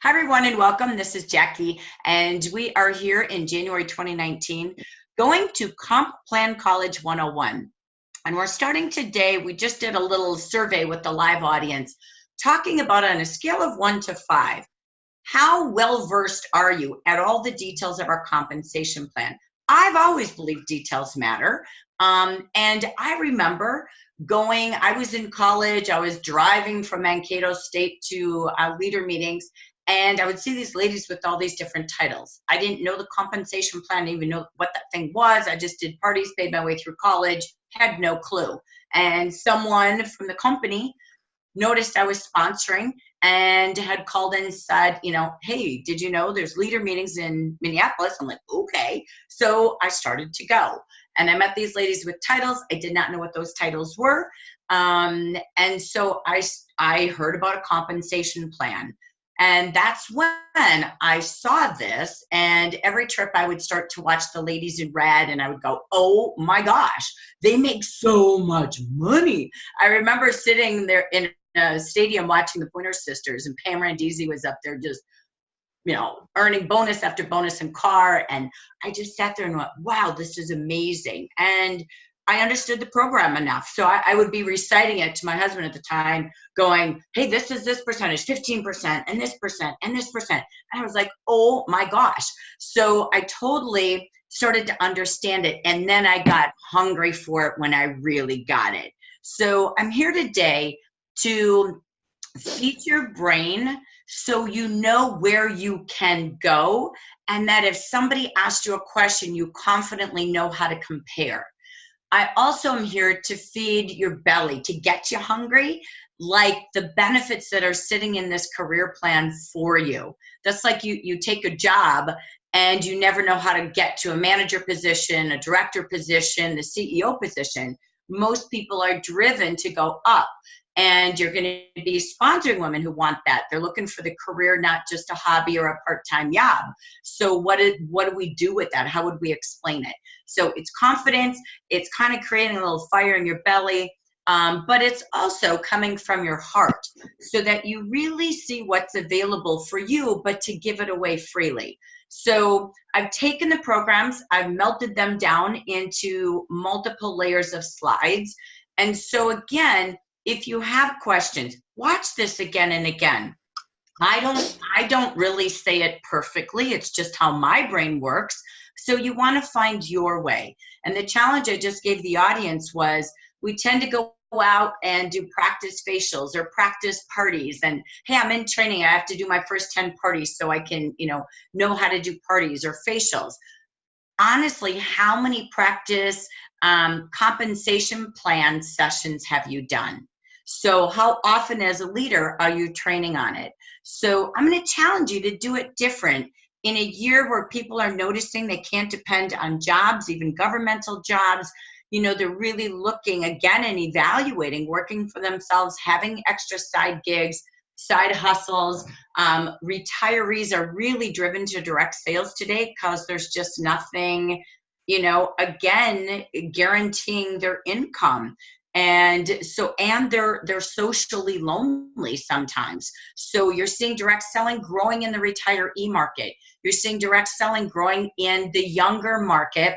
Hi, everyone, and welcome. This is Jackie, and we are here in January 2019 going to Comp Plan College 101. And we're starting today. We just did a little survey with the live audience talking about on a scale of 1 to 5, how well versed are you at all the details of our compensation plan? I've always believed details matter. And I remember I was in college, I was driving from Mankato State to leader meetings, and I would see these ladies with all these different titles. I didn't know the compensation plan, didn't even know what that thing was. I just did parties, paid my way through college, had no clue. And someone from the company noticed I was sponsoring and had called in and said, hey, did you know there's leader meetings in Minneapolis? I'm like, okay. So I started to go. And I met these ladies with titles. I did not know what those titles were. And so I heard about a compensation plan. And that's when I saw this, and every trip I would start to watch the ladies in red, and I would go, oh my gosh, they make so much money. I remember sitting there in a stadium watching the Pointer Sisters, and Pam Randisi was up there just, earning bonus after bonus in car. And I just sat there and went, wow, this is amazing. And I understood the program enough. So I would be reciting it to my husband at the time going, hey, this is this percentage, 15%, and this percent, and this percent. And I was like, oh my gosh. So I totally started to understand it. And then I got hungry for it when I really got it. So I'm here today to feed your brain so you know where you can go, and that if somebody asked you a question, you confidently know how to compare. I also am here to feed your belly, to get you hungry, like the benefits that are sitting in this career plan for you. That's like you take a job and you never know how to get to a manager position, a director position, the CEO position. Most people are driven to go up, and you're going to be sponsoring women who want that. They're looking for the career, not just a hobby or a part-time job. So what do we do with that? How would we explain it? So it's confidence. It's kind of creating a little fire in your belly, but it's also coming from your heart so that you really see what's available for you, but to give it away freely. So I've taken the programs, I've melted them down into multiple layers of slides. And so again, if you have questions, watch this again and again. I don't really say it perfectly. It's just how my brain works. So you want to find your way. And the challenge I just gave the audience was we tend to go out and do practice facials or practice parties. And hey, I'm in training. I have to do my first 10 parties so I can, know how to do parties or facials. Honestly, how many practice compensation plan sessions have you done? So how often as a leader are you training on it? So I'm going to challenge you to do it different. In a year where people are noticing they can't depend on jobs, even governmental jobs, they're really looking again and evaluating, working for themselves, having extra side gigs, side hustles. Retirees are really driven to direct sales today because there's just nothing, again, guaranteeing their income. And they're socially lonely sometimes. So you're seeing direct selling growing in the retiree market. You're seeing direct selling growing in the younger market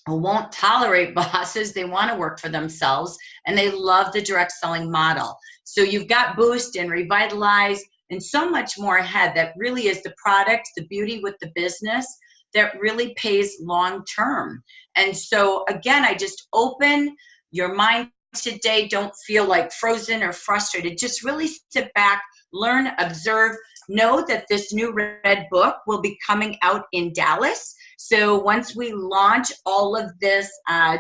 who won't tolerate bosses. They want to work for themselves, and they love the direct selling model. So you've got Boost and Revitalize and so much more ahead that really is the product, the beauty with the business that really pays long term. And so again, I just open your mind today. Don't feel like frozen or frustrated. Just really sit back, learn, observe. Know that this new red book will be coming out in Dallas. So once we launch all of this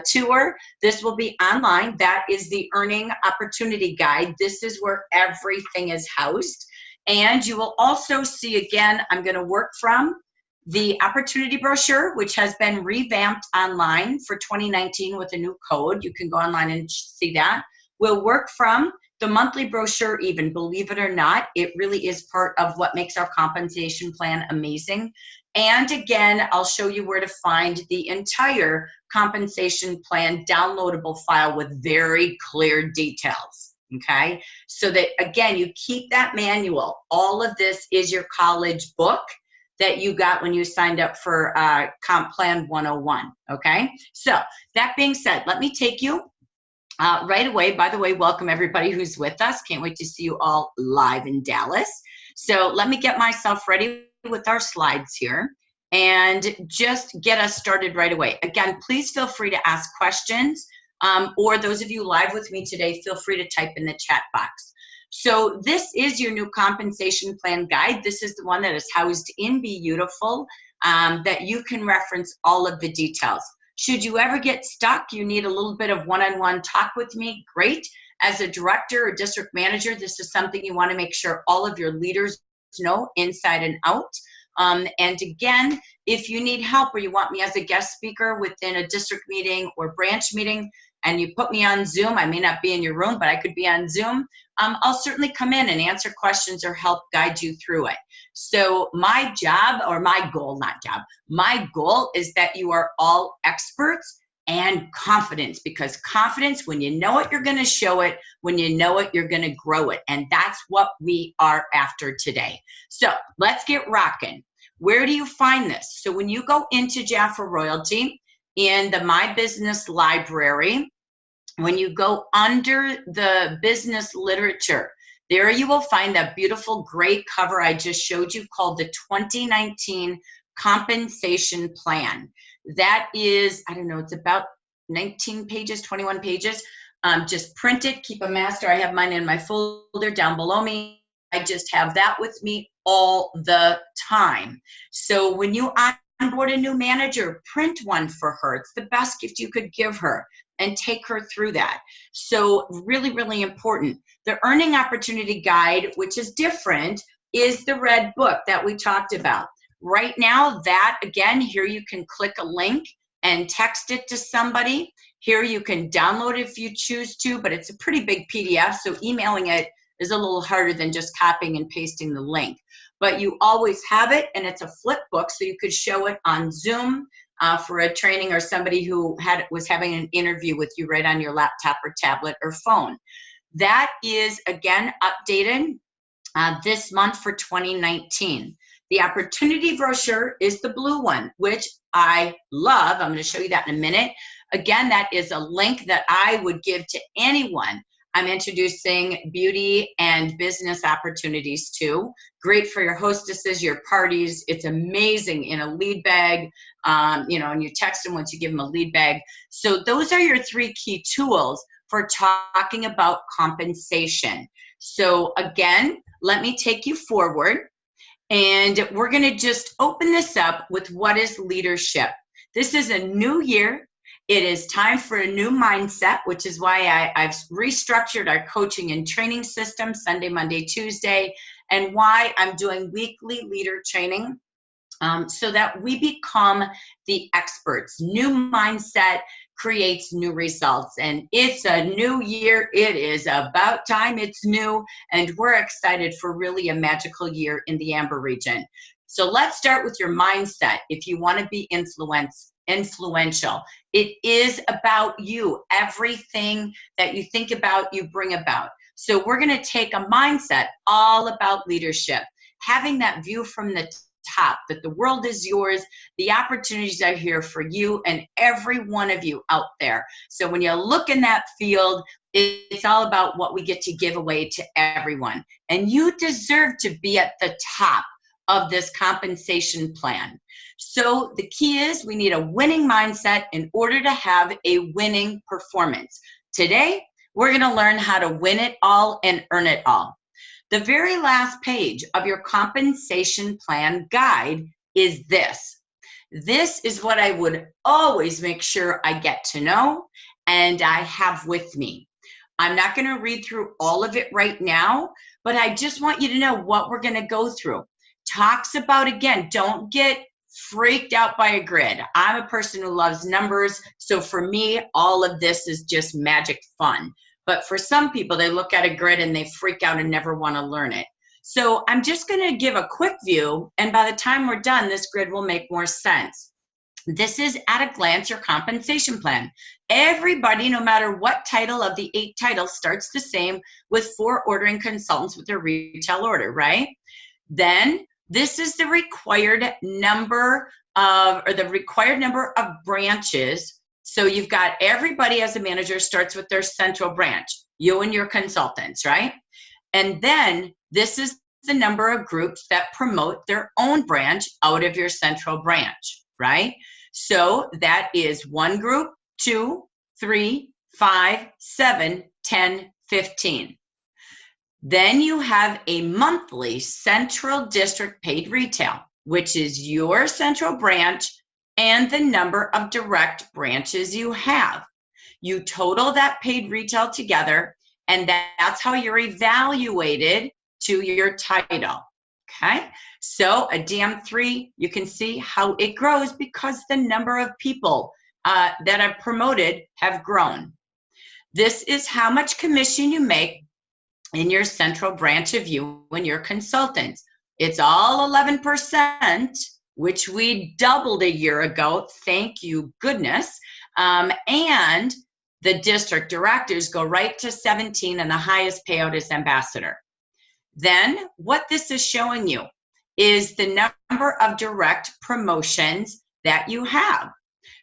tour, this will be online. That is the Earning Opportunity Guide. This is where everything is housed. And you will also see, again, I'm going to work from the opportunity brochure, which has been revamped online for 2019 with a new code. You can go online and see that. We'll work from the monthly brochure even, believe it or not. It really is part of what makes our compensation plan amazing. And again, I'll show you where to find the entire compensation plan downloadable file with very clear details. okay? So that, again, you keep that manual. All of this is your college book that you got when you signed up for Comp Plan 101, okay? So that being said, let me take you right away. By the way, welcome everybody who's with us. Can't wait to see you all live in Dallas. So let me get myself ready with our slides here and just get us started right away. Again, please feel free to ask questions, or those of you live with me today, feel free to type in the chat box. So this is your new compensation plan guide. This is the one that is housed in Be Beautiful, that you can reference all of the details. Should you ever get stuck, you need a little bit of one-on-one talk with me, great. As a director or district manager, this is something you want to make sure all of your leaders know inside and out. And again, if you need help or you want me as a guest speaker within a district meeting or branch meeting, and you put me on Zoom, I may not be in your room, but I could be on Zoom, I'll certainly come in and answer questions or help guide you through it. So my job, or my goal, not job, my goal is that you are all experts and confidence, because confidence, when you know it, you're going to show it. When you know it, you're going to grow it. And that's what we are after today. So let's get rocking. Where do you find this? So when you go into Jaffa Royalty in the My Business library, when you go under the business literature, there you will find that beautiful gray cover I just showed you called the 2019 Compensation Plan. That is, I don't know, it's about 19 pages, 21 pages. Just print it, keep a master. I have mine in my folder down below me. I just have that with me all the time. So when you onboard a new manager, print one for her. It's the best gift you could give her, and take her through that. So really, really important. The Earning Opportunity Guide, which is different, is the red book that we talked about. Right now, that, again, here you can click a link and text it to somebody. Here you can download it if you choose to, but it's a pretty big PDF, so emailing it is a little harder than just copying and pasting the link. But you always have it, and it's a flip book, so you could show it on Zoom for a training, or somebody who was having an interview with you right on your laptop or tablet or phone. That is, again, updated this month for 2019. The opportunity brochure is the blue one, which I love. I'm going to show you that in a minute. Again, that is a link that I would give to anyone I'm introducing beauty and business opportunities to. Great for your hostesses, your parties. It's amazing in a lead bag, you know, and you text them once you give them a lead bag. So those are your three key tools for talking about compensation. So again, let me take you forward. And we're going to just open this up with what is leadership. This is a new year. It is time for a new mindset, which is why I've restructured our coaching and training system, Sunday, Monday, Tuesday, and why I'm doing weekly leader training, so that we become the experts. New mindset creates new results, and it's a new year. It is about time it's new, and we're excited for really a magical year in the Amber region. So let's start with your mindset. If you want to be influential, it is about you. Everything that you think about, you bring about. So we're going to take a mindset all about leadership, having that view from the top, that the world is yours, the opportunities are here for you and every one of you out there. So when you look in that field, it's all about what we get to give away to everyone. And you deserve to be at the top of this compensation plan. So the key is we need a winning mindset in order to have a winning performance. Today, we're going to learn how to win it all and earn it all. The very last page of your compensation plan guide is this. This is what I would always make sure I get to know and I have with me. I'm not going to read through all of it right now, but I just want you to know what we're going to go through. Talks about, again, don't get freaked out by a grid. I'm a person who loves numbers, so for me, all of this is just magic fun. But for some people, they look at a grid and they freak out and never want to learn it. So I'm just going to give a quick view, and by the time we're done, this grid will make more sense. This is at a glance your compensation plan. Everybody, no matter what title of the 8 titles, starts the same with 4 ordering consultants with their retail order, right? Then this is the required number of branches. So you've got everybody as a manager starts with their central branch, you and your consultants, right? And then this is the number of groups that promote their own branch out of your central branch, right? So that is 1 group, 2, 3, 5, 7, 10, 15. Then you have a monthly central district paid retail, which is your central branch and the number of direct branches you have. You total that paid retail together, and that's how you're evaluated to your title. Okay, so a DM3, you can see how it grows because the number of people that are promoted have grown. This is how much commission you make in your central branch of you and your consultants. It's all 11%, which we doubled a year ago, thank you goodness. And the district directors go right to 17, and the highest payout is ambassador. Then what this is showing you is the number of direct promotions that you have.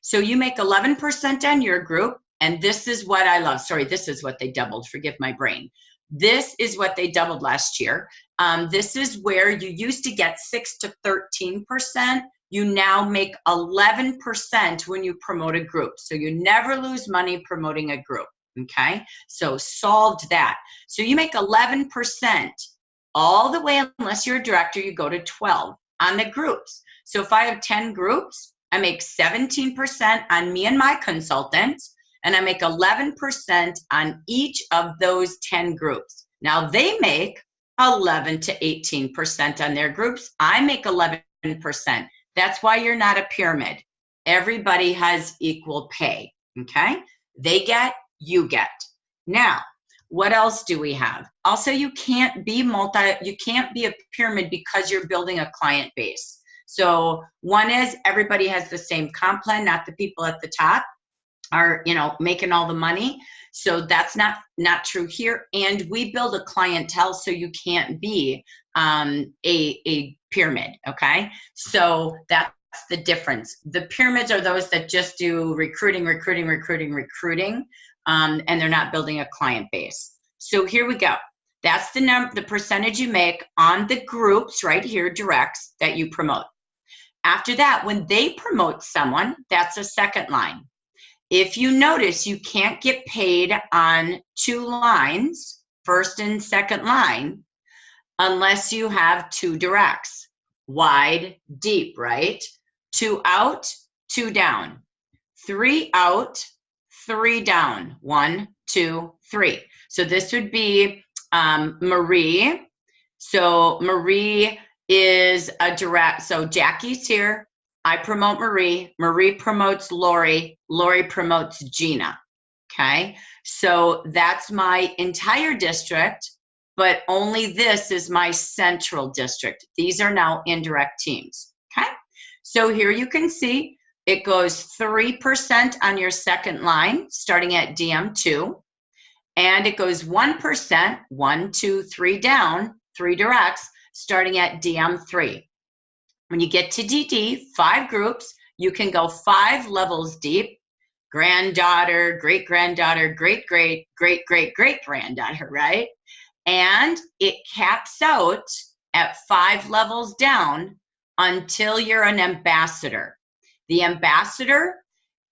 So you make 11% on your group, and this is what I love. Sorry, this is what they doubled, forgive my brain. This is what they doubled last year. This is where you used to get 6 to 13%. You now make 11% when you promote a group. So you never lose money promoting a group, okay? So solved that. So you make 11% all the way, unless you're a director, you go to 12 on the groups. So if I have 10 groups, I make 17% on me and my consultants, and I make 11% on each of those 10 groups. Now they make 11 to 18% on their groups. I make 11%. That's why you're not a pyramid. Everybody has equal pay, okay? They get, you get. Now, what else do we have? Also, you can't be a pyramid because you're building a client base. So one is everybody has the same comp plan, not the people at the top are, making all the money. So that's not true here. And we build a clientele, so you can't be a pyramid, okay? So that's the difference. The pyramids are those that just do recruiting, and they're not building a client base. So here we go. That's the percentage you make on the groups right here, directs, that you promote. After that, when they promote someone, that's a second line. If you notice, you can't get paid on 2 lines, first and second line, unless you have 2 directs, wide, deep, right? 2 out, 2 down, 3 out, 3 down, 1, 2, 3. So this would be Marie. So Marie is a direct, so Jackie's here. I promote Marie. Marie promotes Lori. Lori promotes Gina. Okay, so that's my entire district, but only this is my central district. These are now indirect teams. Okay, so here you can see it goes 3% on your second line, starting at DM2, and it goes 1%, 1, 2, 3 down, 3 directs, starting at DM3. When you get to DD, 5 groups, you can go 5 levels deep, granddaughter, great-granddaughter, great-great-great-great-great-granddaughter, right? And it caps out at 5 levels down until you're an ambassador. The ambassador,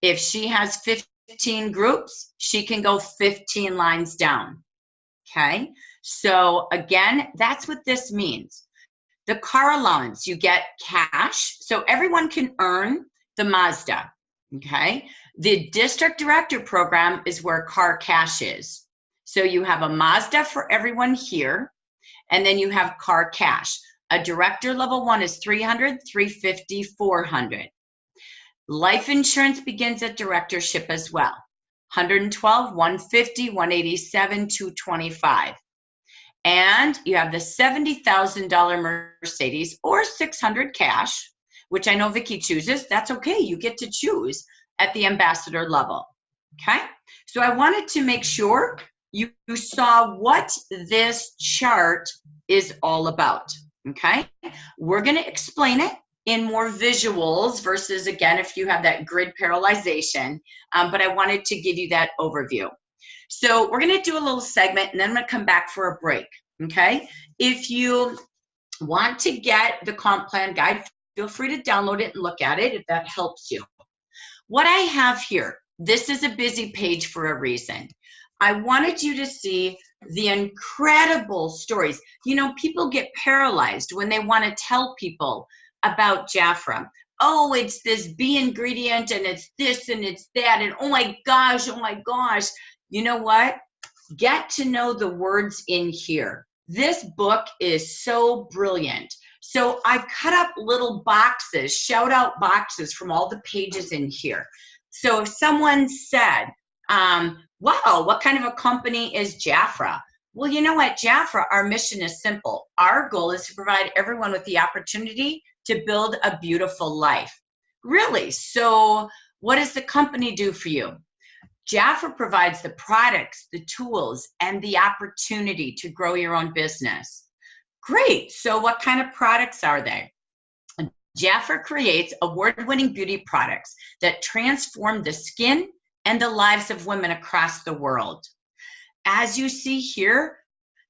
if she has 15 groups, she can go 15 lines down, okay? So again, that's what this means. The car allowance, you get cash, so everyone can earn the Mazda, okay? The district director program is where car cash is. So you have a Mazda for everyone here, and then you have car cash. A director level 1 is $300, $350, $400. Life insurance begins at directorship as well. $112, $150, $187, $225. And you have the $70,000 Mercedes or $600 cash, which I know Vicki chooses. That's okay. You get to choose at the ambassador level. Okay. So I wanted to make sure you saw what this chart is all about. Okay. We're going to explain it in more visuals versus, again, if you have that grid paralyzation, but I wanted to give you that overview. So we're going to do a little segment, and then I'm going to come back for a break, okay? If you want to get the comp plan guide, feel free to download it and look at it if that helps you. What I have here, this is a busy page for a reason. I wanted you to see the incredible stories. You know, people get paralyzed when they want to tell people about Jafra. Oh, it's this B ingredient, and it's this, and it's that, and oh my gosh. You know what? Get to know the words in here. This book is so brilliant. So I cut up little boxes, shout out boxes from all the pages in here. So if someone said, wow, what kind of a company is Jafra? Well, you know what, Jafra, our mission is simple. Our goal is to provide everyone with the opportunity to build a beautiful life. Really? So what does the company do for you? Jafra provides the products, the tools, and the opportunity to grow your own business. Great. So what kind of products are they? Jafra creates award-winning beauty products that transform the skin and the lives of women across the world. As you see here,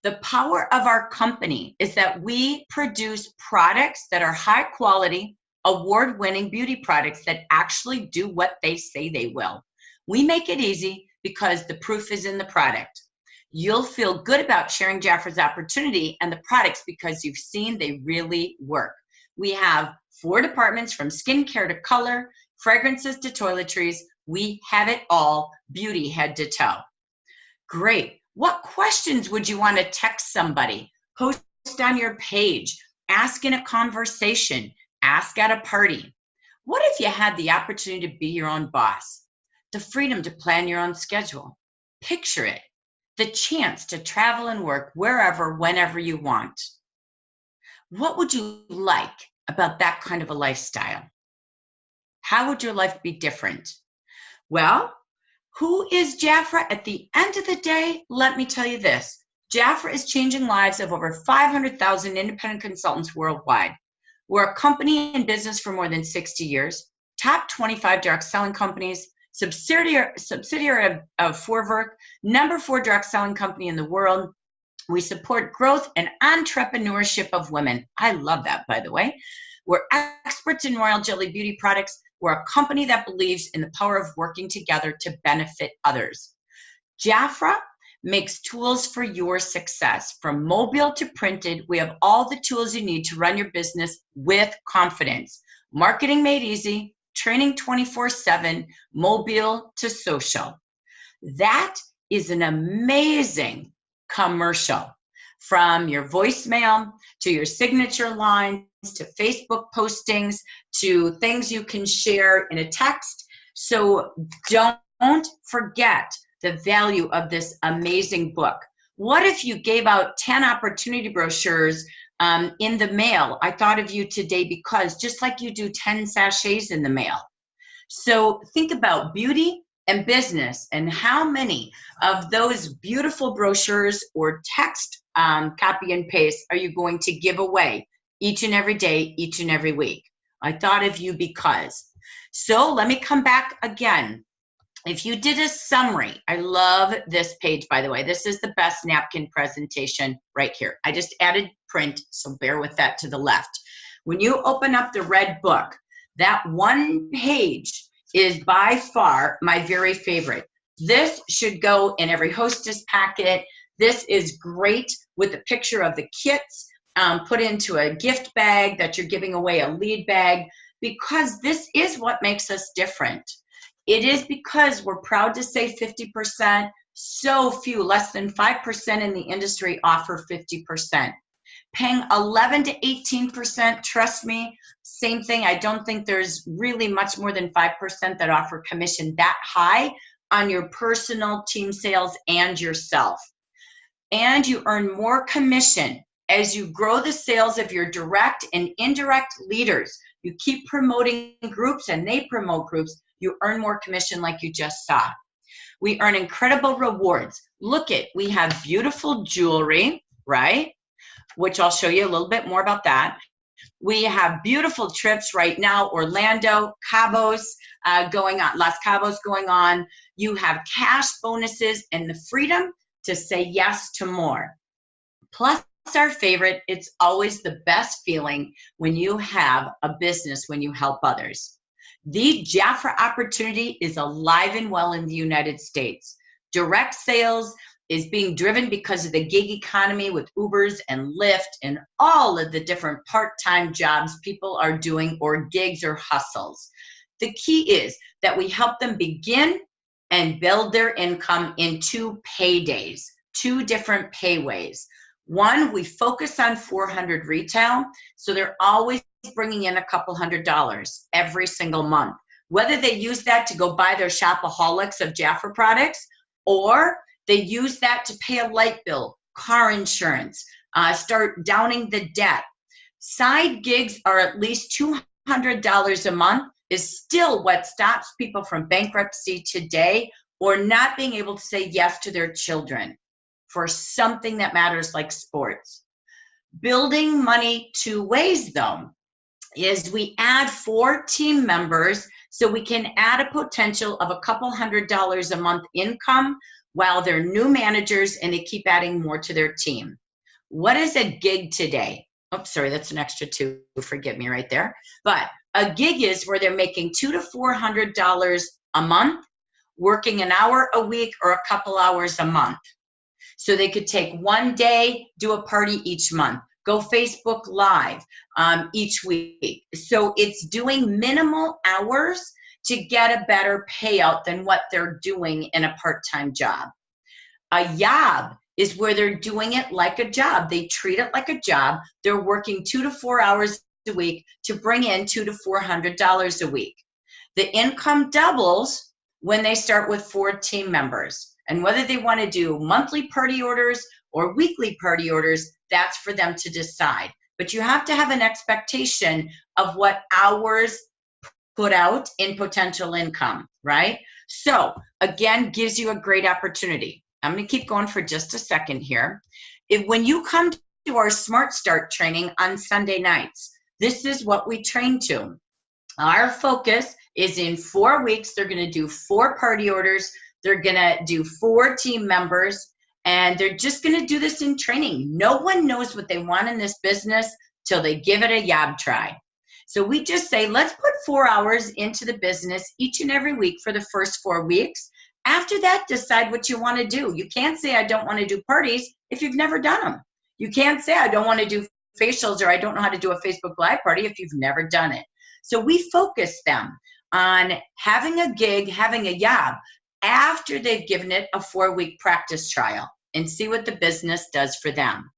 the power of our company is that we produce products that are high quality, award-winning beauty products that actually do what they say they will. We make it easy because the proof is in the product. You'll feel good about sharing Jafra's opportunity and the products because you've seen they really work. We have 4 departments from skincare to color, fragrances to toiletries. We have it all, beauty head to toe. Great. What questions would you want to text somebody, post on your page, ask in a conversation, ask at a party? What if you had the opportunity to be your own boss, the freedom to plan your own schedule? Picture it, the chance to travel and work wherever, whenever you want. What would you like about that kind of a lifestyle? How would your life be different? Well, who is Jafra? At the end of the day, let me tell you this. Jafra is changing lives of over 500,000 independent consultants worldwide. We're a company in business for more than 60 years, top 25 direct selling companies, subsidiary of Forwerk, number 4 direct selling company in the world. We support growth and entrepreneurship of women. I love that, by the way. We're experts in Royal Jelly beauty products. We're a company that believes in the power of working together to benefit others. Jafra makes tools for your success. From mobile to printed, we have all the tools you need to run your business with confidence. Marketing made easy, training 24/7, mobile to social. That is an amazing commercial. From your voicemail to your signature lines to Facebook postings to things you can share in a text. So don't forget the value of this amazing book. What if you gave out 10 opportunity brochures in the mail? I thought of you today because just like you do 10 sachets in the mail. So think about beauty and business and how many of those beautiful brochures or text copy and paste are you going to give away each and every day, each and every week? I thought of you because. So let me come back again. If you did a summary, I love this page, by the way. This is the best napkin presentation right here. I just added print, so bear with that to the left. When you open up the red book, that one page is by far my very favorite. This should go in every hostess packet. This is great with a picture of the kits, put into a gift bag that you're giving away, a lead bag, because this is what makes us different. It is because we're proud to say 50%. So few, less than 5% in the industry offer 50%. Paying 11 to 18%, trust me, same thing. I don't think there's really much more than 5% that offer commission that high on your personal team sales and yourself. And you earn more commission as you grow the sales of your direct and indirect leaders. You keep promoting groups and they promote groups, you earn more commission like you just saw. We earn incredible rewards. Look it, we have beautiful jewelry, right? Which I'll show you a little bit more about that. We have beautiful trips right now, Orlando, Cabos going on, Los Cabos going on. You have cash bonuses and the freedom to say yes to more. Plus our favorite, it's always the best feeling when you have a business, when you help others. The Jafra opportunity is alive and well in the United States. Direct sales is being driven because of the gig economy with Ubers and Lyft and all of the different part-time jobs people are doing, or gigs or hustles. The key is that we help them begin and build their income in 2 paydays, 2 different payways. One, we focus on 400 retail, so they're always bringing in a couple $100 every single month. Whether they use that to go buy their Shopaholics of Jafra products, or they use that to pay a light bill, car insurance, start downing the debt. Side gigs are at least $200 a month, is still what stops people from bankruptcy today, or not being able to say yes to their children for something that matters like sports. Building money 2 ways though, is we add 4 team members so we can add a potential of a couple $100 a month income while they're new managers and they keep adding more to their team. What is a gig today? Oh, sorry, that's an extra 2, forgive me right there. But a gig is where they're making $200 to $400 a month, working an hour a week or a couple hours a month. So they could take 1 day, do a party each month, go Facebook Live each week. So it's doing minimal hours to get a better payout than what they're doing in a part-time job. A job is where they're doing it like a job. They treat it like a job. They're working 2 to 4 hours a week to bring in $200 to $400 a week. The income doubles when they start with 4 team members. And whether they want to do monthly party orders or weekly party orders, that's for them to decide. But you have to have an expectation of what hours put out in potential income, right? So again, gives you a great opportunity. I'm going to keep going for just a second here. When you come to our Smart Start training on Sunday nights, this is what we train to. Our focus is in 4 weeks, they're going to do 4 party orders. They're going to do 4 team members, and they're just going to do this in training. No one knows what they want in this business till they give it a job try. So we just say, let's put 4 hours into the business each and every week for the first 4 weeks. After that, decide what you want to do. You can't say, I don't want to do parties if you've never done them. You can't say, I don't want to do facials or I don't know how to do a Facebook Live party if you've never done it. So we focus them on having a gig, having a job, after they've given it a 4-week practice trial and see what the business does for them.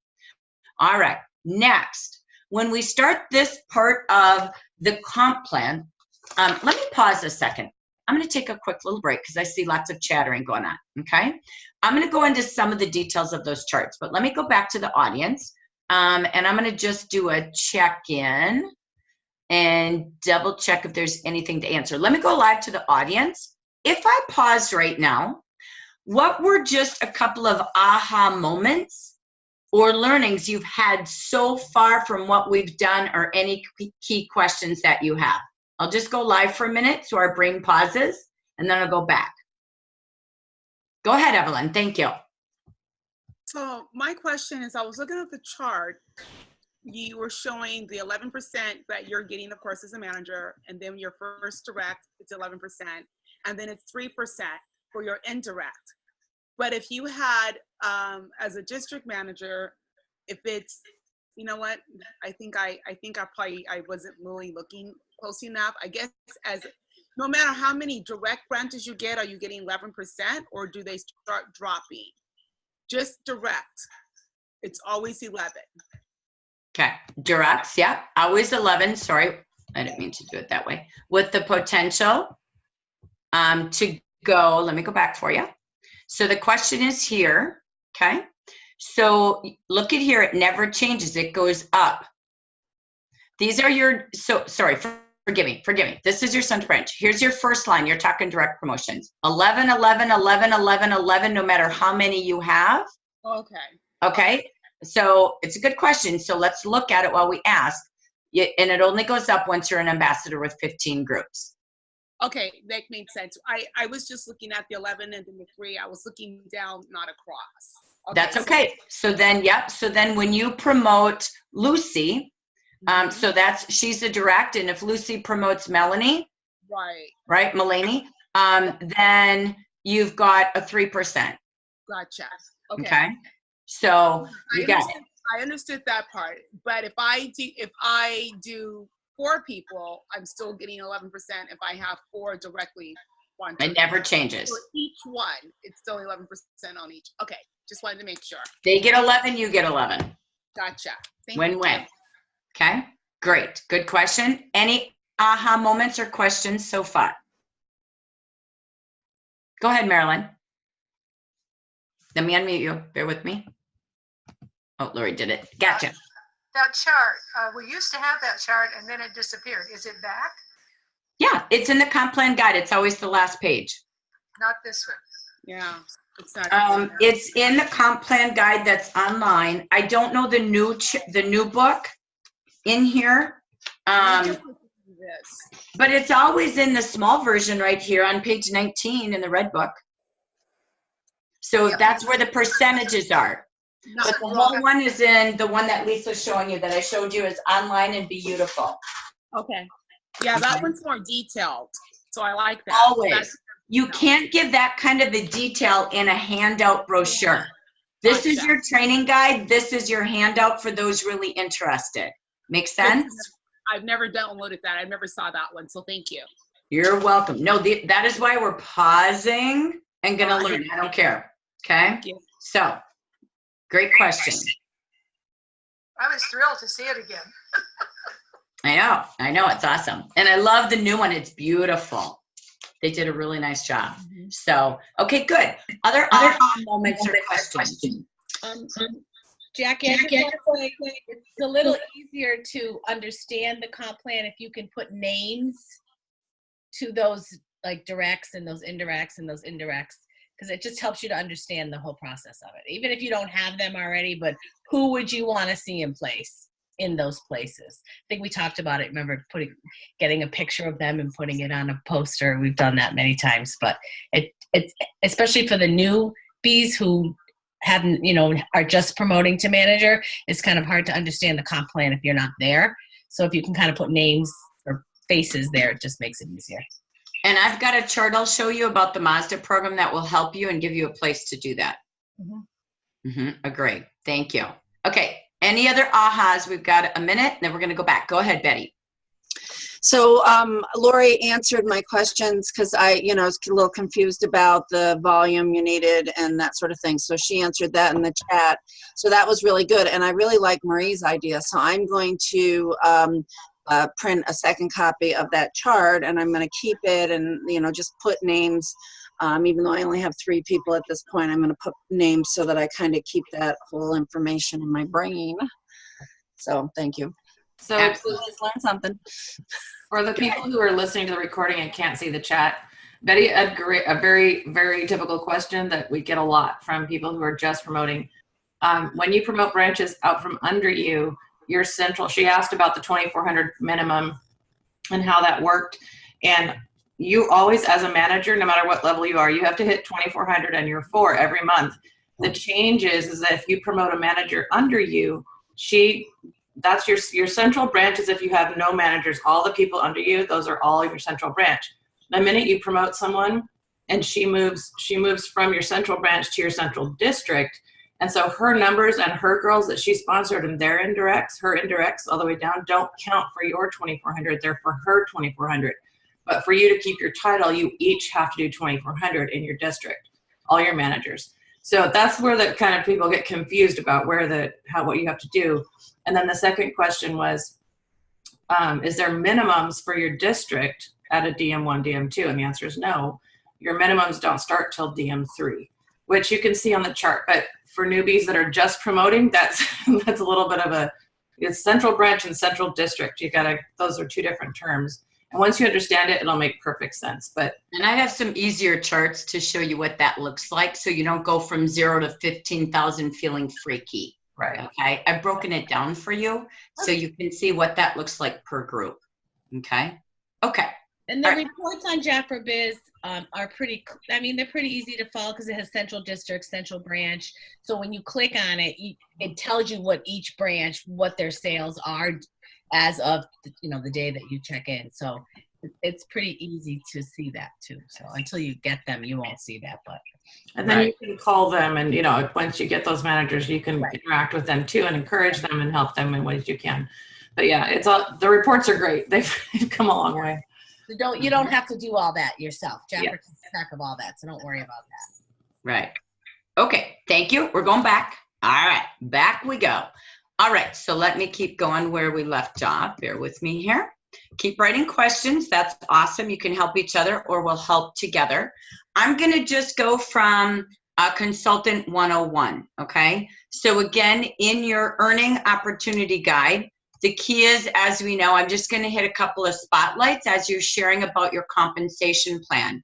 All right, next, when we start this part of the comp plan, let me pause a second. I'm going to take a quick little break because I see lots of chattering going on, okay? I'm going to go into some of the details of those charts, but let me go back to the audience, and I'm going to just do a check-in and double check if there's anything to answer. Let me go live to the audience. If I pause right now, what were just a couple of aha moments or learnings you've had so far from what we've done, or any key questions that you have? I'll just go live for a minute so our brain pauses, and then I'll go back. Go ahead, Evelyn. Thank you. So my question is, I was looking at the chart. You were showing the 11% that you're getting, of course, as a manager, and then your first direct, it's 11%. And then it's 3% for your indirect. But if you had, as a district manager, if it's, you know what, I think I wasn't really looking close enough. I guess as no matter how many direct branches you get, are you getting 11% or do they start dropping? Just direct, it's always 11. Okay, directs, yeah, always 11. Sorry, I didn't mean to do it that way. With the potential to go, let me go back for you. So the question is here, okay? So look at here, it never changes, it goes up. These are your, so sorry, forgive me. This is your central branch. Here's your first line. You're talking direct promotions. 11, 11, 11, 11, 11, no matter how many you have. Okay. Okay. So it's a good question. So let's look at it while we ask. And it only goes up once you're an ambassador with 15 groups. Okay, that makes sense. I was just looking at the 11 and then the 3. I was looking down, not across. Okay, That's okay. So then, yep. So then when you promote Lucy, so she's a direct, and if Lucy promotes Melanie, right, Melanie, then you've got a 3%. Gotcha. Okay. So you got it. I understood that part, but if I do 4 people, I'm still getting 11%. If I have 4 directly, it never changes. For each one, it's still 11% on each. Okay, just wanted to make sure. They get 11, you get 11. Gotcha. Win-win. Okay, great. Good question. Any aha moments or questions so far? Go ahead, Marilyn. Let me unmute you. Bear with me. Oh, Lori did it. Gotcha. That chart, we used to have that chart and then it disappeared. Is it back? Yeah, it's in the comp plan guide. It's always the last page. Not this one. Yeah, it's not. It's in the comp plan guide that's online. I don't know the new book in here. But it's always in the small version right here on page 19 in the red book. So that's where the percentages are. But the whole one is in the one that Lisa's showing you, that I showed you, is online and beautiful. Okay. Yeah, that one's more detailed. So I like that. Always. You can't give that kind of a detail in a handout brochure. This is your training guide. This is your handout for those really interested. Make sense? I've never downloaded that. I never saw that one. So thank you. You're welcome. No, that is why we're pausing and going to learn. I don't care. Okay? Thank you. So, great question. I was thrilled to see it again. I know, it's awesome. And I love the new one. It's beautiful. They did a really nice job. So, okay, good. Other moments or questions? Jackie, it's a little easier to understand the comp plan if you can put names to those like directs and those indirects and those indirects, because it just helps you to understand the whole process of it. Even if you don't have them already, but who would you want to see in place in those places? I think we talked about it. Remember getting a picture of them and putting it on a poster. We've done that many times, but it's especially for the newbies who haven't, are just promoting to manager, it's kind of hard to understand the comp plan if you're not there. So if you can kind of put names or faces there, it just makes it easier. And I've got a chart I'll show you about the Mazda program that will help you and give you a place to do that. Agree. Thank you. Okay. Any other ahas? We've got a minute, then we're going to go back. Go ahead, Betty. So Lori answered my questions because I, was a little confused about the volume you needed and that sort of thing. So she answered that in the chat. So that was really good. And I really like Marie's idea. So I'm going to print a second copy of that chart, and I'm going to keep it and, just put names. Even though I only have 3 people at this point, I'm going to put names so that I kind of keep that whole information in my brain. So thank you. So just learn something. For the people who are listening to the recording and can't see the chat, Betty had a very, very typical question that we get a lot from people who are just promoting. When you promote branches out from under you, your central, she asked about the 2,400 minimum and how that worked. And you always, as a manager, no matter what level you are, you have to hit 2,400 and you're 4 every month. The change is that if you promote a manager under you, that's your central branch. Is if you have no managers, all the people under you, those are all your central branch. The minute you promote someone and she moves from your central branch to your central district, and so her numbers and her girls that she sponsored and their indirects, her indirects all the way down, don't count for your 2,400. They're for her 2,400. But for you to keep your title, you each have to do 2,400 in your district, all your managers. So that's where the kind of people get confused about what you have to do. And then the second question was, is there minimums for your district at a DM1, DM2? And the answer is no. Your minimums don't start till DM3, which you can see on the chart. But for newbies that are just promoting, that's a little bit of It's central branch and central district. Those are two different terms. And once you understand it, it'll make perfect sense. But And I have some easier charts to show you what that looks like, so you don't go from 0 to 15,000 feeling freaky. right. Okay, I've broken it down for you so you can see what that looks like per group. Okay. And the All right. reports on Jafra Biz are pretty, they're pretty easy to follow because it has central district, central branch. So when you click on it, it tells you what each branch, what their sales are as of, the day that you check in. So it's pretty easy to see that too. So until you get them, you won't see that. And then you can call them, and once you get those managers, you can interact with them too and encourage them and help them in ways you can. But yeah, the reports are great. They've come a long way. So you don't have to do all that yourself. Jafra keeps track of all that, so don't worry about that. Right. Okay, thank you. We're going back. All right, back we go. All right, so let me keep going where we left off. Bear with me here. Keep writing questions. That's awesome. You can help each other or we'll help together. I'm going to just go from Consultant 101, okay? So again, in your earning opportunity guide, the key is, as we know, I'm just going to hit a couple of spotlights as you're sharing about your compensation plan.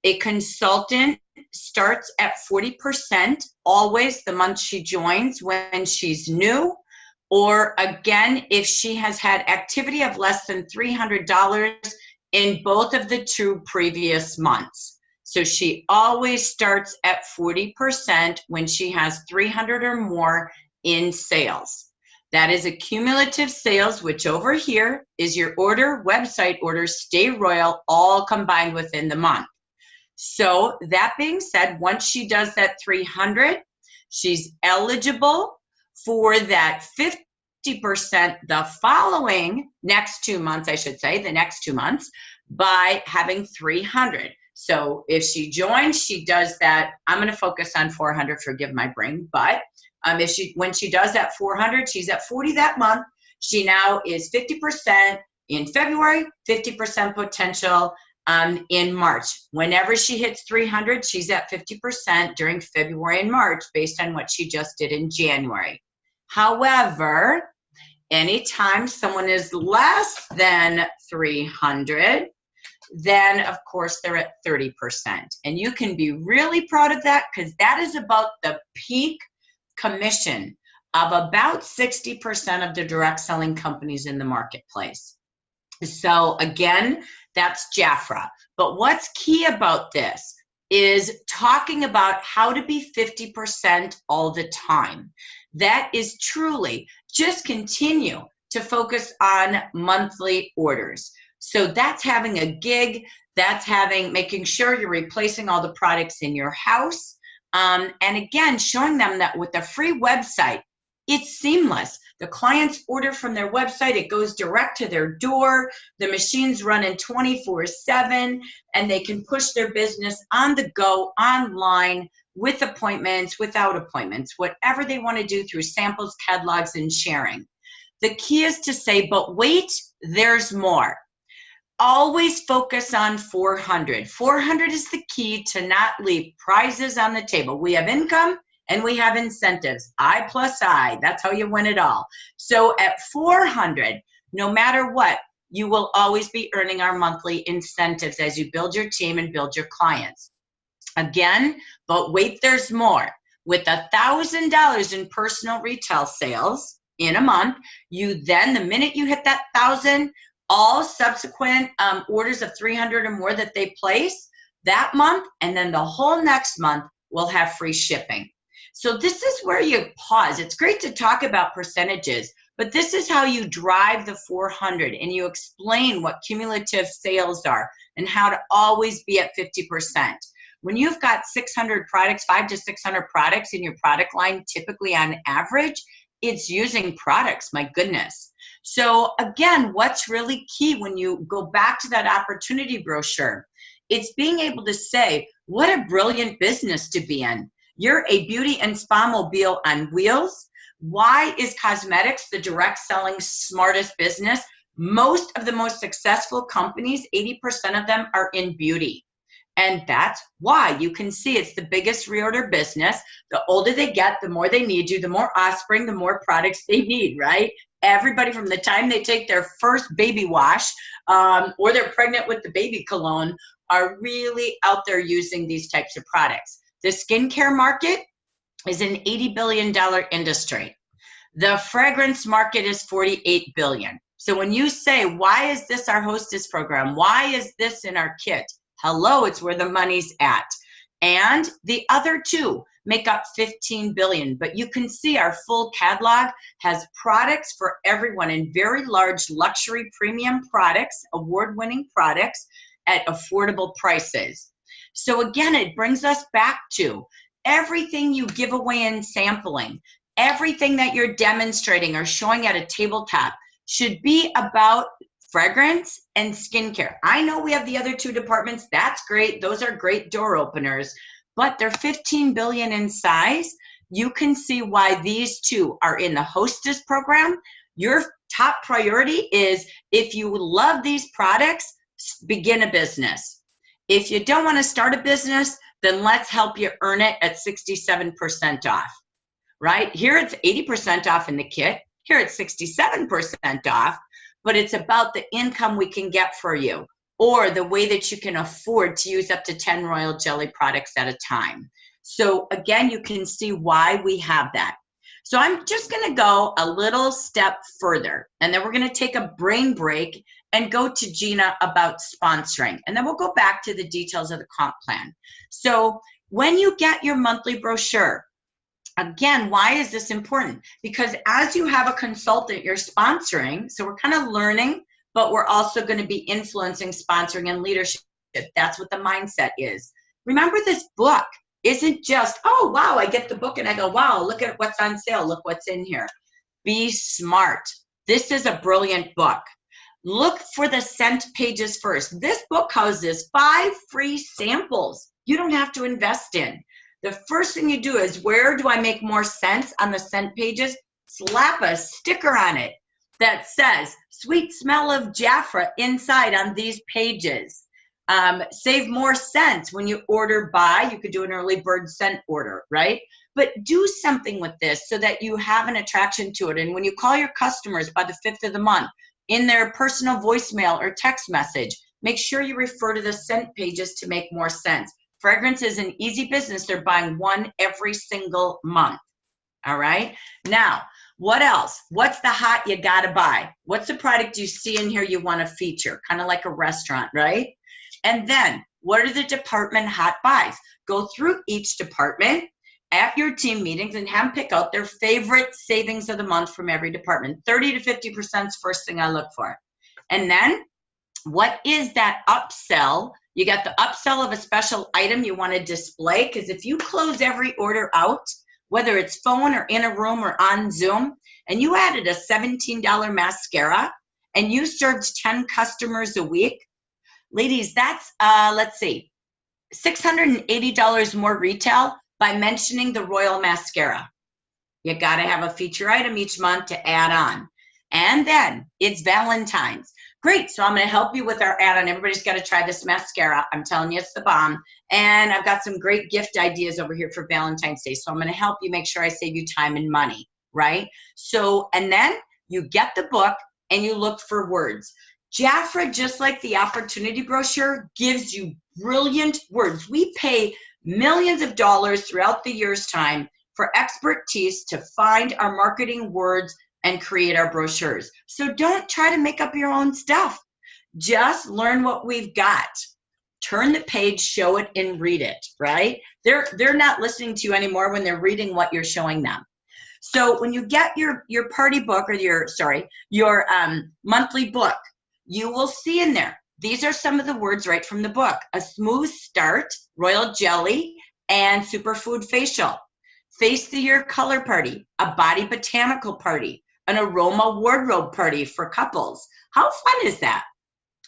A consultant starts at 40% always the month she joins when she's new, or again, if she has had activity of less than $300 in both of the 2 previous months. So she always starts at 40% when she has 300 or more in sales. That is a cumulative sales, which over here is your order, website orders, Stay Royal, all combined within the month. So that being said, once she does that 300, she's eligible for that 50% the following next 2 months, I should say, the next 2 months, by having 300. So if she joins, she does that. I'm going to focus on 400, forgive my brain, but when she does that 400, she's at 40 that month. She now is 50% in February, 50% potential in March. Whenever she hits 300, she's at 50% during February and March based on what she just did in January. However, anytime someone is less than 300, then of course they're at 30%. And you can be really proud of that because that is about the peak commission of about 60% of the direct selling companies in the marketplace. So again, that's Jafra. But what's key about this is talking about how to be 50% all the time. That is truly just continue to focus on monthly orders. So that's having a gig, that's making sure you're replacing all the products in your house. And again, showing them that with the free website, it's seamless. The clients order from their website, it goes direct to their door, the machine's running 24/7, and they can push their business on the go, online, with appointments, without appointments, whatever they want to do through samples, catalogs, and sharing. The key is to say, but wait, there's more. Always focus on 400. 400 is the key to not leave prizes on the table. We have income and we have incentives. I plus I, that's how you win it all. So at 400, no matter what, you will always be earning our monthly incentives as you build your team and build your clients. Again, but wait, there's more. With $1,000 in personal retail sales in a month, you then, the minute you hit that 1,000, all subsequent orders of 300 or more that they place that month, and then the whole next month will have free shipping. So this is where you pause. It's great to talk about percentages, but this is how you drive the 400 and you explain what cumulative sales are and how to always be at 50%. When you've got 600 products, 500 to 600 products in your product line, typically on average, it's using products, my goodness. So again, what's really key when you go back to that opportunity brochure, it's being able to say, what a brilliant business to be in. You're a beauty and spa mobile on wheels. Why is cosmetics the direct selling smartest business? Most of the most successful companies, 80% of them are in beauty. And that's why you can see it's the biggest reorder business. The older they get, the more they need you, the more offspring, the more products they need, right? everybody from the time they take their first baby wash or they're pregnant with the baby cologne are really out there using these types of products. The skincare market is an $80 billion industry. The fragrance market is $48 billion. So when you say, why is this our hostess program? Why is this in our kit? Hello, it's where the money's at. And the other two make up $15 billion. But you can see our full catalog has products for everyone in very large luxury premium products, award-winning products at affordable prices. So again, it brings us back to everything you give away in sampling, everything that you're demonstrating or showing at a tabletop should be about fragrance and skincare. I know we have the other two departments. That's great. Those are great door openers, but they're 15 billion in size. You can see why these two are in the hostess program. Your top priority is, if you love these products, begin a business. If you don't want to start a business, then let's help you earn it at 67% off, right? Here it's 80% off in the kit. Here it's 67% off, but it's about the income we can get for you or the way that you can afford to use up to 10 Royal Jelly products at a time. So again, you can see why we have that. So I'm just going to go a little step further, and then we're going to take a brain break and go to Gina about sponsoring, and then we'll go back to the details of the comp plan. So when you get your monthly brochure, again, why is this important? Because as you have a consultant you're sponsoring, so we're kind of learning, but we're also going to be influencing sponsoring and leadership. That's what the mindset is. Remember, this book isn't just, oh, wow, I get the book and I go, wow, look at what's on sale. Look what's in here. Be smart. This is a brilliant book. Look for the scent pages first. This book houses 5 free samples you don't have to invest in. The first thing you do is, where do I make more sense on the scent pages? Slap a sticker on it that says, sweet smell of Jafra inside on these pages. Save more scents when you order by. You could do an early bird scent order, right? But do something with this so that you have an attraction to it. And when you call your customers by the 5th of the month, in their personal voicemail or text message, make sure you refer to the scent pages to make more sense. Fragrance is an easy business. They're buying one every single month. All right. Now, what else? What's the hot you gotta buy? What's the product you see in here you want to feature? Kind of like a restaurant, right? And then, what are the department hot buys? Go through each department at your team meetings and have them pick out their favorite savings of the month from every department. 30 to 50% is first thing I look for. And then, what is that upsell? You got the upsell of a special item you want to display, because if you close every order out, whether it's phone or in a room or on Zoom, and you added a $17 mascara and you served 10 customers a week, ladies, that's, let's see, $680 more retail by mentioning the Royal Mascara. You got to have a feature item each month to add on. And then it's Valentine's. Great, so I'm going to help you with our add-on. Everybody's got to try this mascara. I'm telling you, it's the bomb. And I've got some great gift ideas over here for Valentine's Day. So I'm going to help you make sure I save you time and money, right? So, and then you get the book and you look for words. Jafra, just like the opportunity brochure, gives you brilliant words. We pay millions of dollars throughout the year's time for expertise to find our marketing words and create our brochures. So don't try to make up your own stuff. Just learn what we've got. Turn the page, show it, and read it, right? They're not listening to you anymore when they're reading what you're showing them. So when you get your party book or your monthly book, you will see in there, these are some of the words right from the book. A smooth start, Royal Jelly, and Superfood Facial. Face the Year Color Party, a Body Botanical Party, an Aroma Wardrobe Party for couples. How fun is that?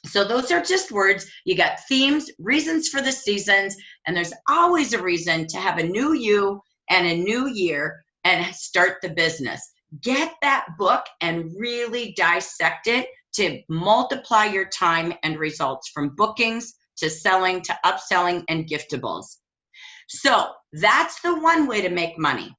So those are just words. You got themes, reasons for the seasons, and there's always a reason to have a new you and a new year and start the business. Get that book and really dissect it to multiply your time and results, from bookings to selling to upselling and giftables. So that's the one way to make money.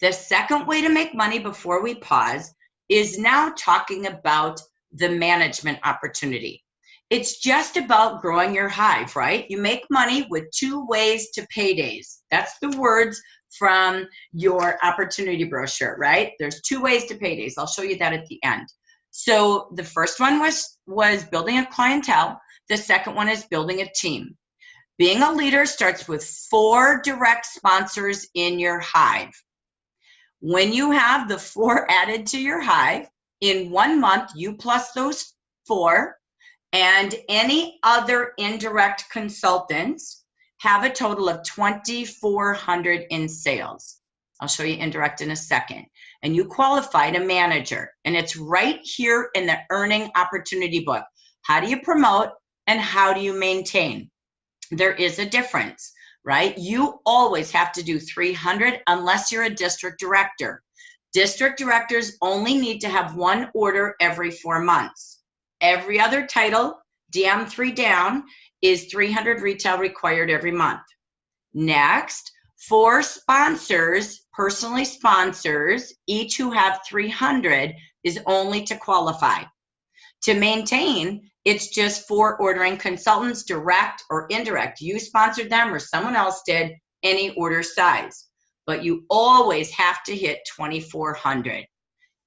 The second way to make money, before we pause, is now talking about the management opportunity. It's just about growing your hive, right? You make money with 2 ways to paydays. That's the words from your opportunity brochure, right? There's 2 ways to paydays. I'll show you that at the end. So the first one was building a clientele. The second one is building a team. Being a leader starts with 4 direct sponsors in your hive. When you have the 4 added to your hive, in 1 month, you plus those 4 and any other indirect consultants have a total of $2,400 in sales. I'll show you indirect in a second. And you qualified a manager. And it's right here in the Earning Opportunity book. How do you promote and how do you maintain? There is a difference, right? You always have to do 300 unless you're a district director. District directors only need to have 1 order every 4 months. Every other title, DM3 down, is 300 retail required every month. Next, 4 sponsors, personally sponsors, each who have 300 is only to qualify. To maintain, it's just 4 ordering consultants, direct or indirect. You sponsored them or someone else did, any order size. But you always have to hit 2,400.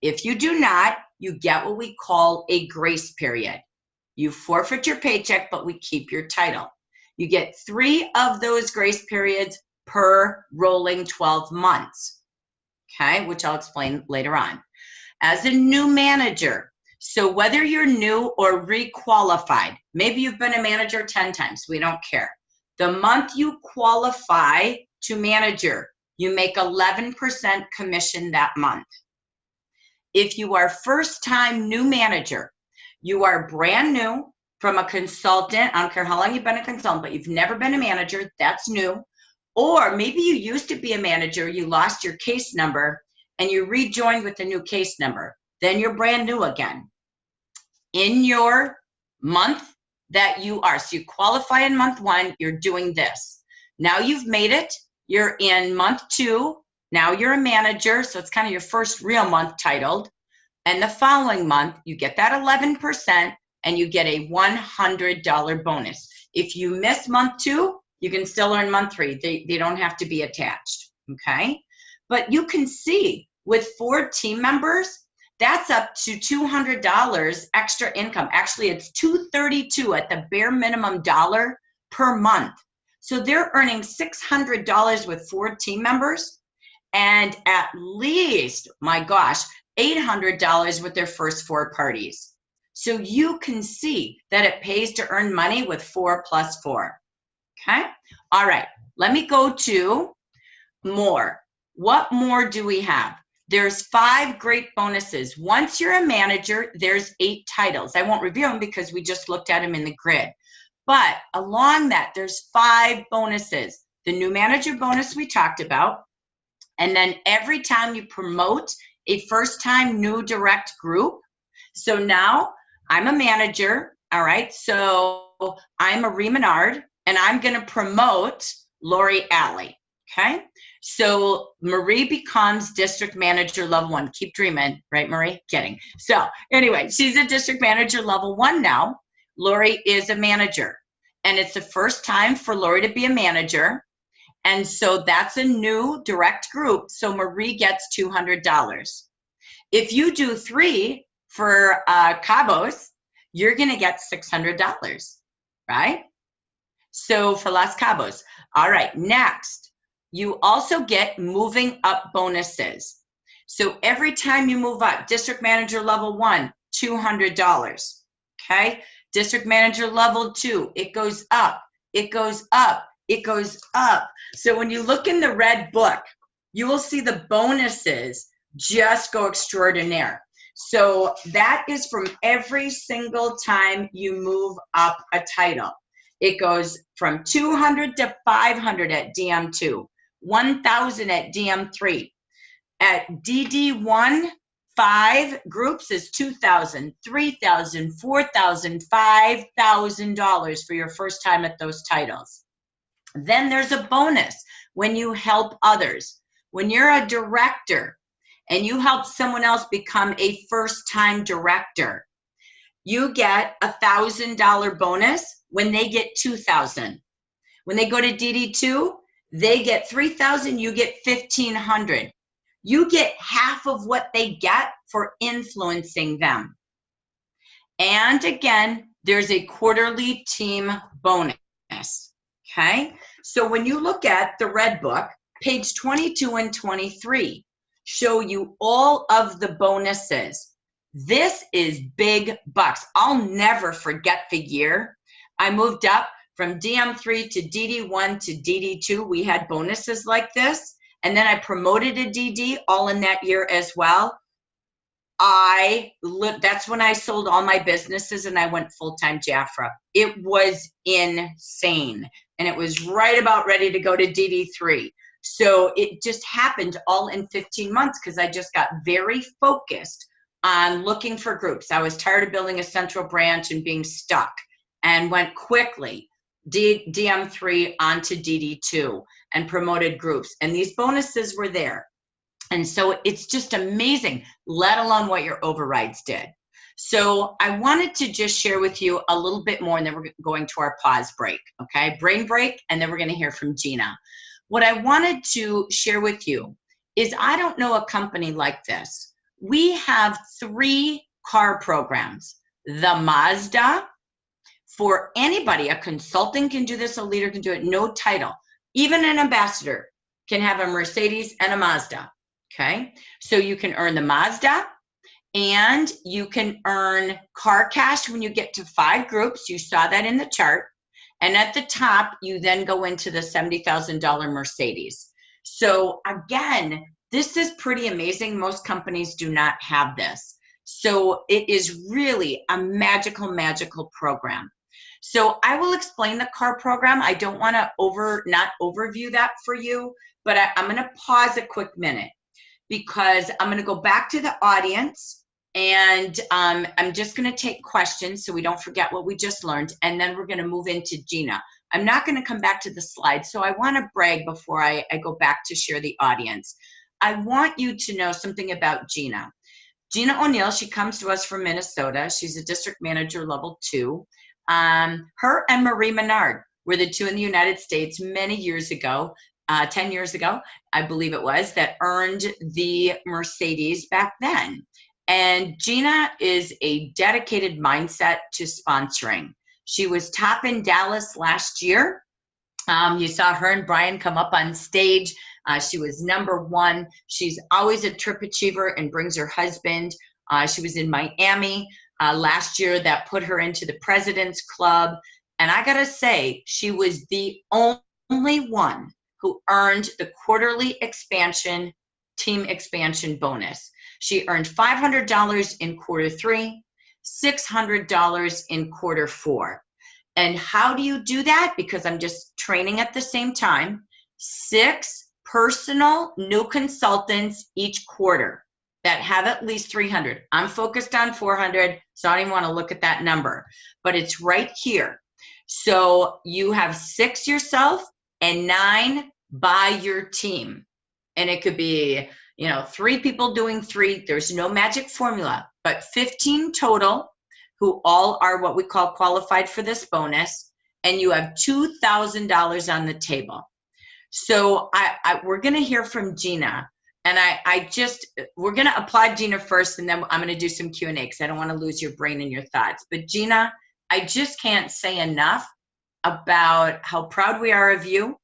If you do not, you get what we call a grace period. You forfeit your paycheck, but we keep your title. You get 3 of those grace periods per rolling 12 months, okay, which I'll explain later on. As a new manager, so whether you're new or requalified, maybe you've been a manager 10 times, we don't care. The month you qualify to manager, you make 11% commission that month. If you are first-time new manager, you are brand new from a consultant, I don't care how long you've been a consultant, but you've never been a manager, that's new. Or maybe you used to be a manager, you lost your case number, and you rejoined with a new case number. Then you're brand new again. In your month that you are, so you qualify in month 1, you're doing this. Now you've made it, you're in month 2, now you're a manager, so it's kind of your first real month titled. And the following month, you get that 11% and you get a $100 bonus. If you miss month 2, you can still earn month 3. They don't have to be attached, okay? But you can see with 4 team members, that's up to $200 extra income. Actually, it's $232 at the bare minimum dollar per month. So they're earning $600 with 4 team members and at least, my gosh, $800 with their first 4 parties. So you can see that it pays to earn money with 4 plus 4. Okay? All right, let me go to more. What more do we have? There's 5 great bonuses. Once you're a manager, there's 8 titles. I won't review them because we just looked at them in the grid. But along that, there's 5 bonuses. The new manager bonus we talked about. And then every time you promote a first-time new direct group. So now I'm a manager, all right? So I'm Marie Menard, and I'm going to promote Lori Alley, okay? So Marie becomes district manager level 1. Keep dreaming, right, Marie? Kidding. So anyway, she's a district manager level 1 now. Lori is a manager, and it's the first time for Lori to be a manager. And so that's a new direct group. So Marie gets $200. If you do 3 for Cabos, you're going to get $600, right? So for Las Cabos. All right, next, you also get moving up bonuses. So every time you move up, district manager level 1, $200, okay? District manager level 2, it goes up, it goes up, it goes up. So when you look in the red book, you will see the bonuses just go extraordinaire. So that is from every single time you move up a title. It goes from 200 to 500 at DM2, 1,000 at DM3. At DD1, 5 groups is $2,000, $3,000, $4,000, $5,000 for your first time at those titles. Then there's a bonus when you help others. When you're a director and you help someone else become a first-time director, you get $1,000 bonus when they get 2,000. When they go to DD2, they get 3,000, you get 1,500. You get half of what they get for influencing them. And again, there's a quarterly team bonus, okay? So when you look at the Red Book, page 22 and 23 show you all of the bonuses. This is big bucks. I'll never forget the year I moved up from DM3 to DD1 to DD2. We had bonuses like this. And then I promoted a DD all in that year as well. That's when I sold all my businesses and I went full-time Jafra. It was insane. And it was right about ready to go to DD3. So it just happened all in 15 months because I just got very focused on looking for groups. I was tired of building a central branch and being stuck, and went quickly DM3 onto DD2 and promoted groups. And these bonuses were there. And so it's just amazing, let alone what your overrides did. So I wanted to just share with you a little bit more, and then we're going to our pause break, okay? Brain break, and then we're going to hear from Gina. What I wanted to share with you is I don't know a company like this. We have 3 car programs. The Mazda, for anybody, a consultant can do this, a leader can do it, no title. Even an ambassador can have a Mercedes and a Mazda, okay? So you can earn the Mazda, and you can earn car cash when you get to 5 groups. You saw that in the chart. And at the top, you then go into the $70,000 Mercedes. So again, this is pretty amazing. Most companies do not have this. So it is really a magical, magical program. So I will explain the car program. I don't want to not overview that for you, but I'm going to pause a quick minute because I'm going to go back to the audience, and I'm just going to take questions so we don't forget what we just learned, and then we're going to move into Gina. I'm not going to come back to the slides, so I want to brag before I go back to share the audience. I want you to know something about Gina. Gina O'Neill, she comes to us from Minnesota. She's a district manager level 2. Her and Marie Menard were the 2 in the United States many years ago, 10 years ago, I believe it was, that earned the Mercedes back then. And Gina is a dedicated mindset to sponsoring. She was top in Dallas last year. You saw her and Brian come up on stage. She was #1. She's always a trip achiever and brings her husband. She was in Miami last year. That put her into the President's Club. And I gotta say, she was the only one who earned the quarterly expansion, team expansion bonus. She earned $500 in Q3, $600 in Q4. And how do you do that? Because I'm just training at the same time. 6 personal new consultants each quarter that have at least 300. I'm focused on 400, so I don't even want to look at that number, but it's right here. So you have 6 yourself and 9 by your team. And it could be, 3 people doing 3. There's no magic formula, but 15 total who all are what we call qualified for this bonus. And you have $2,000 on the table. So we're going to hear from Gina. And we're going to applaud Gina first, and then I'm going to do some Q&A because I don't want to lose your brain and your thoughts. But Gina, I just can't say enough about how proud we are of you.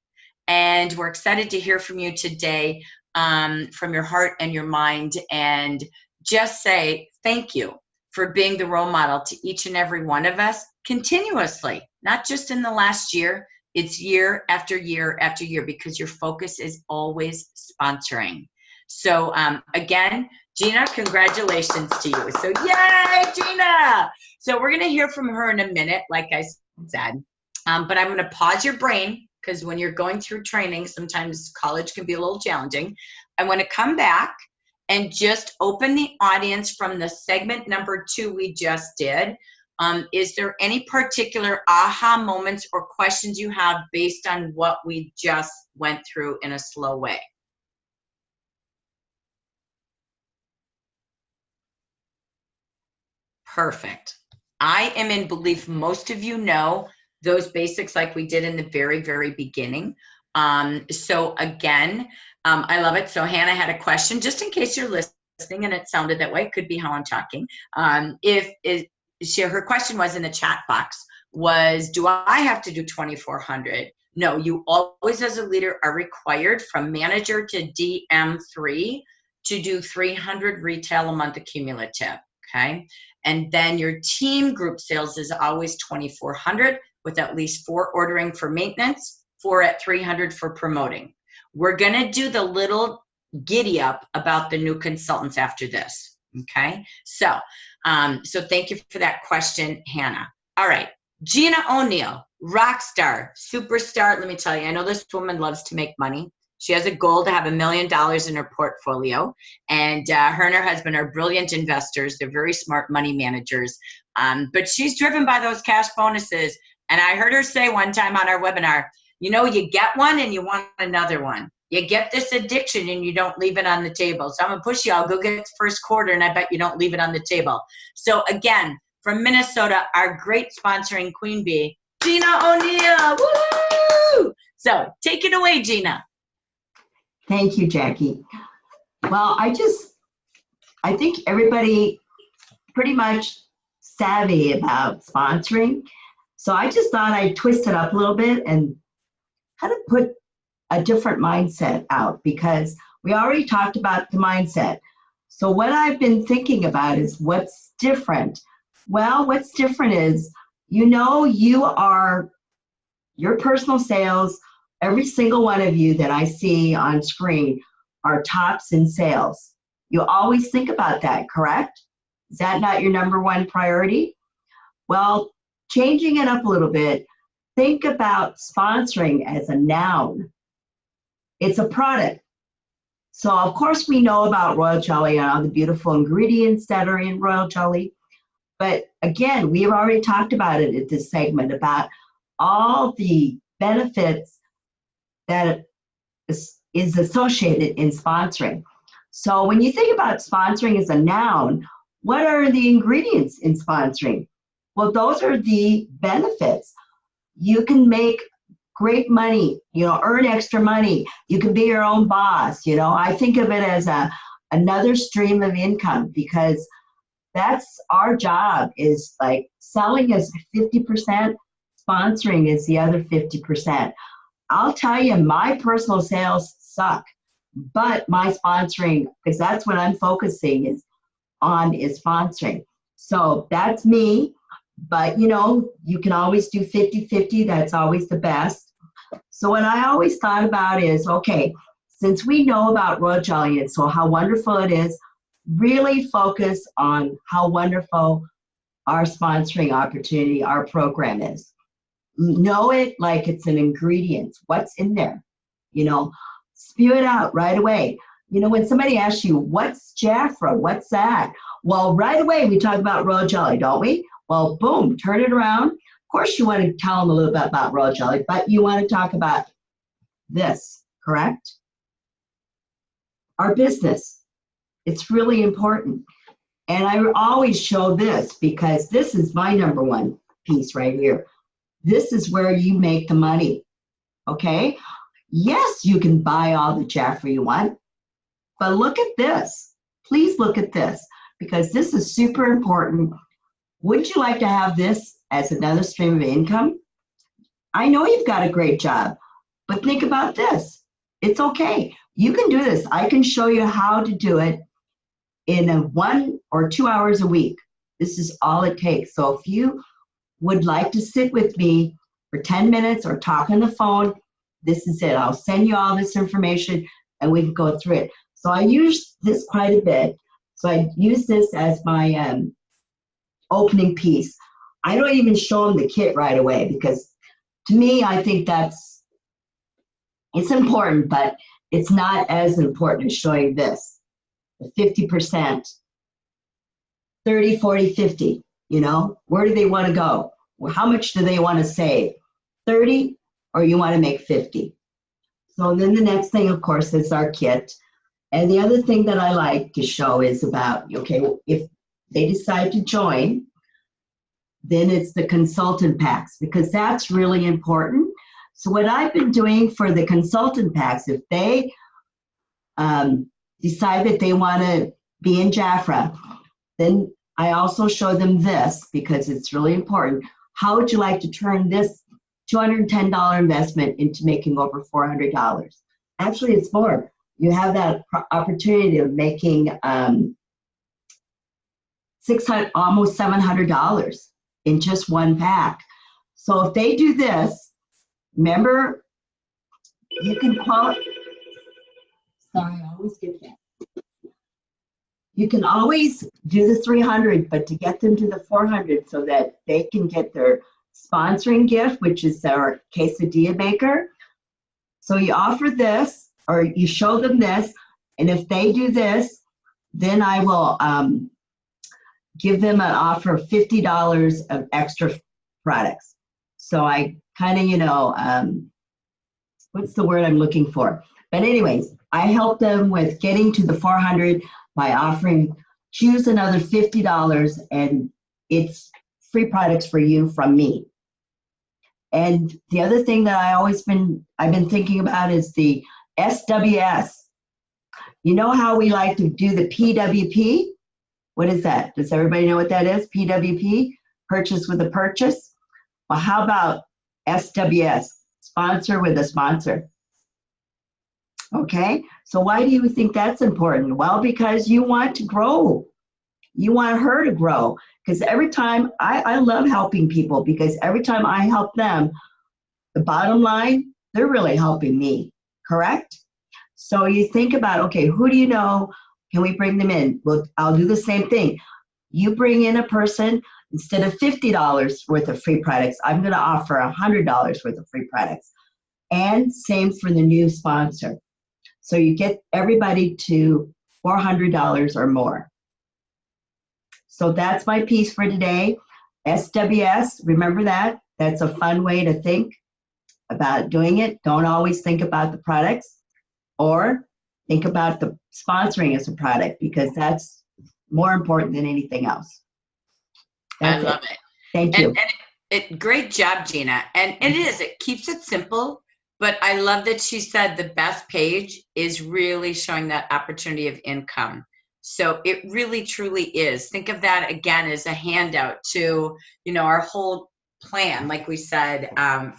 And we're excited to hear from you today, from your heart and your mind, and just say thank you for being the role model to each and every one of us continuously, not just in the last year. It's year after year after year, because your focus is always sponsoring. So again, Gina, congratulations to you. So yay, Gina! So we're gonna hear from her in a minute, like I said, but I'm gonna pause your brain, because when you're going through training, sometimes college can be a little challenging. I wanna come back and just open the audience from the segment number 2 we just did. Is there any particular aha moments or questions you have based on what we just went through in a slow way? Perfect. I am in belief most of you know those basics like we did in the very, very beginning. So again, I love it. So Hannah had a question, just in case you're listening and it sounded that way. It could be how I'm talking. Her question was in the chat box was, do I have to do 2,400? No, you always as a leader are required from manager to DM3 to do 300 retail a month accumulative, okay? And then your team group sales is always 2,400 with at least 4 ordering for maintenance, 4 at 300 for promoting. We're gonna do the little giddy up about the new consultants after this, okay? So thank you for that question, Hannah. All right, Gina O'Neill, rock star, superstar. Let me tell you, I know this woman loves to make money. She has a goal to have $1 million in her portfolio, and her and her husband are brilliant investors. They're very smart money managers, but she's driven by those cash bonuses. And I heard her say one time on our webinar, you know, you get one and you want another one. You get this addiction and you don't leave it on the table. So I'm gonna push you, I'll go get the first quarter and I bet you don't leave it on the table. So again, from Minnesota, our great sponsoring queen bee, Gina O'Neill, woo! So take it away, Gina. Thank you, Jackie. Well, I think everybody pretty much savvy about sponsoring. So I just thought I'd twist it up a little bit and kind of put a different mindset out, because we already talked about the mindset. So what I've been thinking about is what's different. Well, what's different is, you know, your personal sales, every single one of you that I see on screen are tops in sales. You always think about that, correct? Is that not your number one priority? Well, changing it up a little bit, think about sponsoring as a noun. It's a product. So of course we know about Royal Jelly and all the beautiful ingredients that are in Royal Jelly. But again, we've already talked about it at this segment, about all the benefits that is associated in sponsoring. So when you think about sponsoring as a noun, what are the ingredients in sponsoring? Well, those are the benefits. You can make great money, you know, earn extra money. You can be your own boss. You know, I think of it as another stream of income, because that's our job, is like selling is 50%, sponsoring is the other 50%. I'll tell you, my personal sales suck, but my sponsoring, because that's what I'm focusing on is sponsoring. So that's me. But, you know, you can always do 50-50. That's always the best. So what I always thought about is, okay, since we know about Royal Jelly and so how wonderful it is, really focus on how wonderful our sponsoring opportunity, our program is. Know it like it's an ingredient. What's in there? You know, spew it out right away. You know, when somebody asks you, what's Jafra? What's that? Well, right away we talk about Royal Jelly, don't we? Well, boom, turn it around. Of course, you want to tell them a little bit about Royal Jelly, but you want to talk about this, correct? Our business. It's really important. And I always show this because this is my number one piece right here. This is where you make the money, okay? Yes, you can buy all the Jafra you want, but look at this. Please look at this, because this is super important. Wouldn't you like to have this as another stream of income? I know you've got a great job, but think about this. It's okay. You can do this. I can show you how to do it in 1 or 2 hours a week. This is all it takes. So if you would like to sit with me for 10 minutes or talk on the phone, this is it. I'll send you all this information and we can go through it. So I use this quite a bit. So I use this as my opening piece. I don't even show them the kit right away, because to me, I think it's important, but it's not as important as showing this. The 50%, 30, 40, 50, you know, where do they want to go? Well, how much do they want to save? 30, or you want to make 50? So then the next thing, of course, is our kit. And the other thing that I like to show is about, okay, if they decide to join, then it's the consultant packs, because that's really important. So what I've been doing for the consultant packs, if they decide that they want to be in Jafra, then I also show them this, because it's really important. How would you like to turn this $210 investment into making over $400? Actually, it's more. You have that opportunity of making almost $700 in just one pack. So if they do this, remember, you can call. Sorry, I always get that. You can always do the 300, but to get them to the 400 so that they can get their sponsoring gift, which is our quesadilla maker. So you offer this, or you show them this, and if they do this, then I will give them an offer of $50 of extra products. So I kind of, what's the word I'm looking for? But anyways, I help them with getting to the 400 by offering, choose another $50, and it's free products for you from me. And the other thing that I've been thinking about is the SWS. You know how we like to do the PWP? What is that? Does everybody know what that is? PWP, purchase with a purchase. Well, how about SWS, sponsor with a sponsor? Okay, so why do you think that's important? Well, because you want to grow. You want her to grow. Because every time, I love helping people, because every time I help them, the bottom line, they're really helping me, correct? So you think about, okay, who do you know? Can we bring them in? Well, I'll do the same thing. You bring in a person, instead of $50 worth of free products, I'm going to offer $100 worth of free products. And same for the new sponsor. So you get everybody to $400 or more. So that's my piece for today. SWS, remember that? That's a fun way to think about doing it. Don't always think about the products, or think about the sponsoring as a product, because that's more important than anything else. I love it. Thank you. And great job, Gina. And it keeps it simple, but I love that she said the best page is really showing that opportunity of income. So it really, truly is. Think of that again as a handout to, our whole plan, like we said,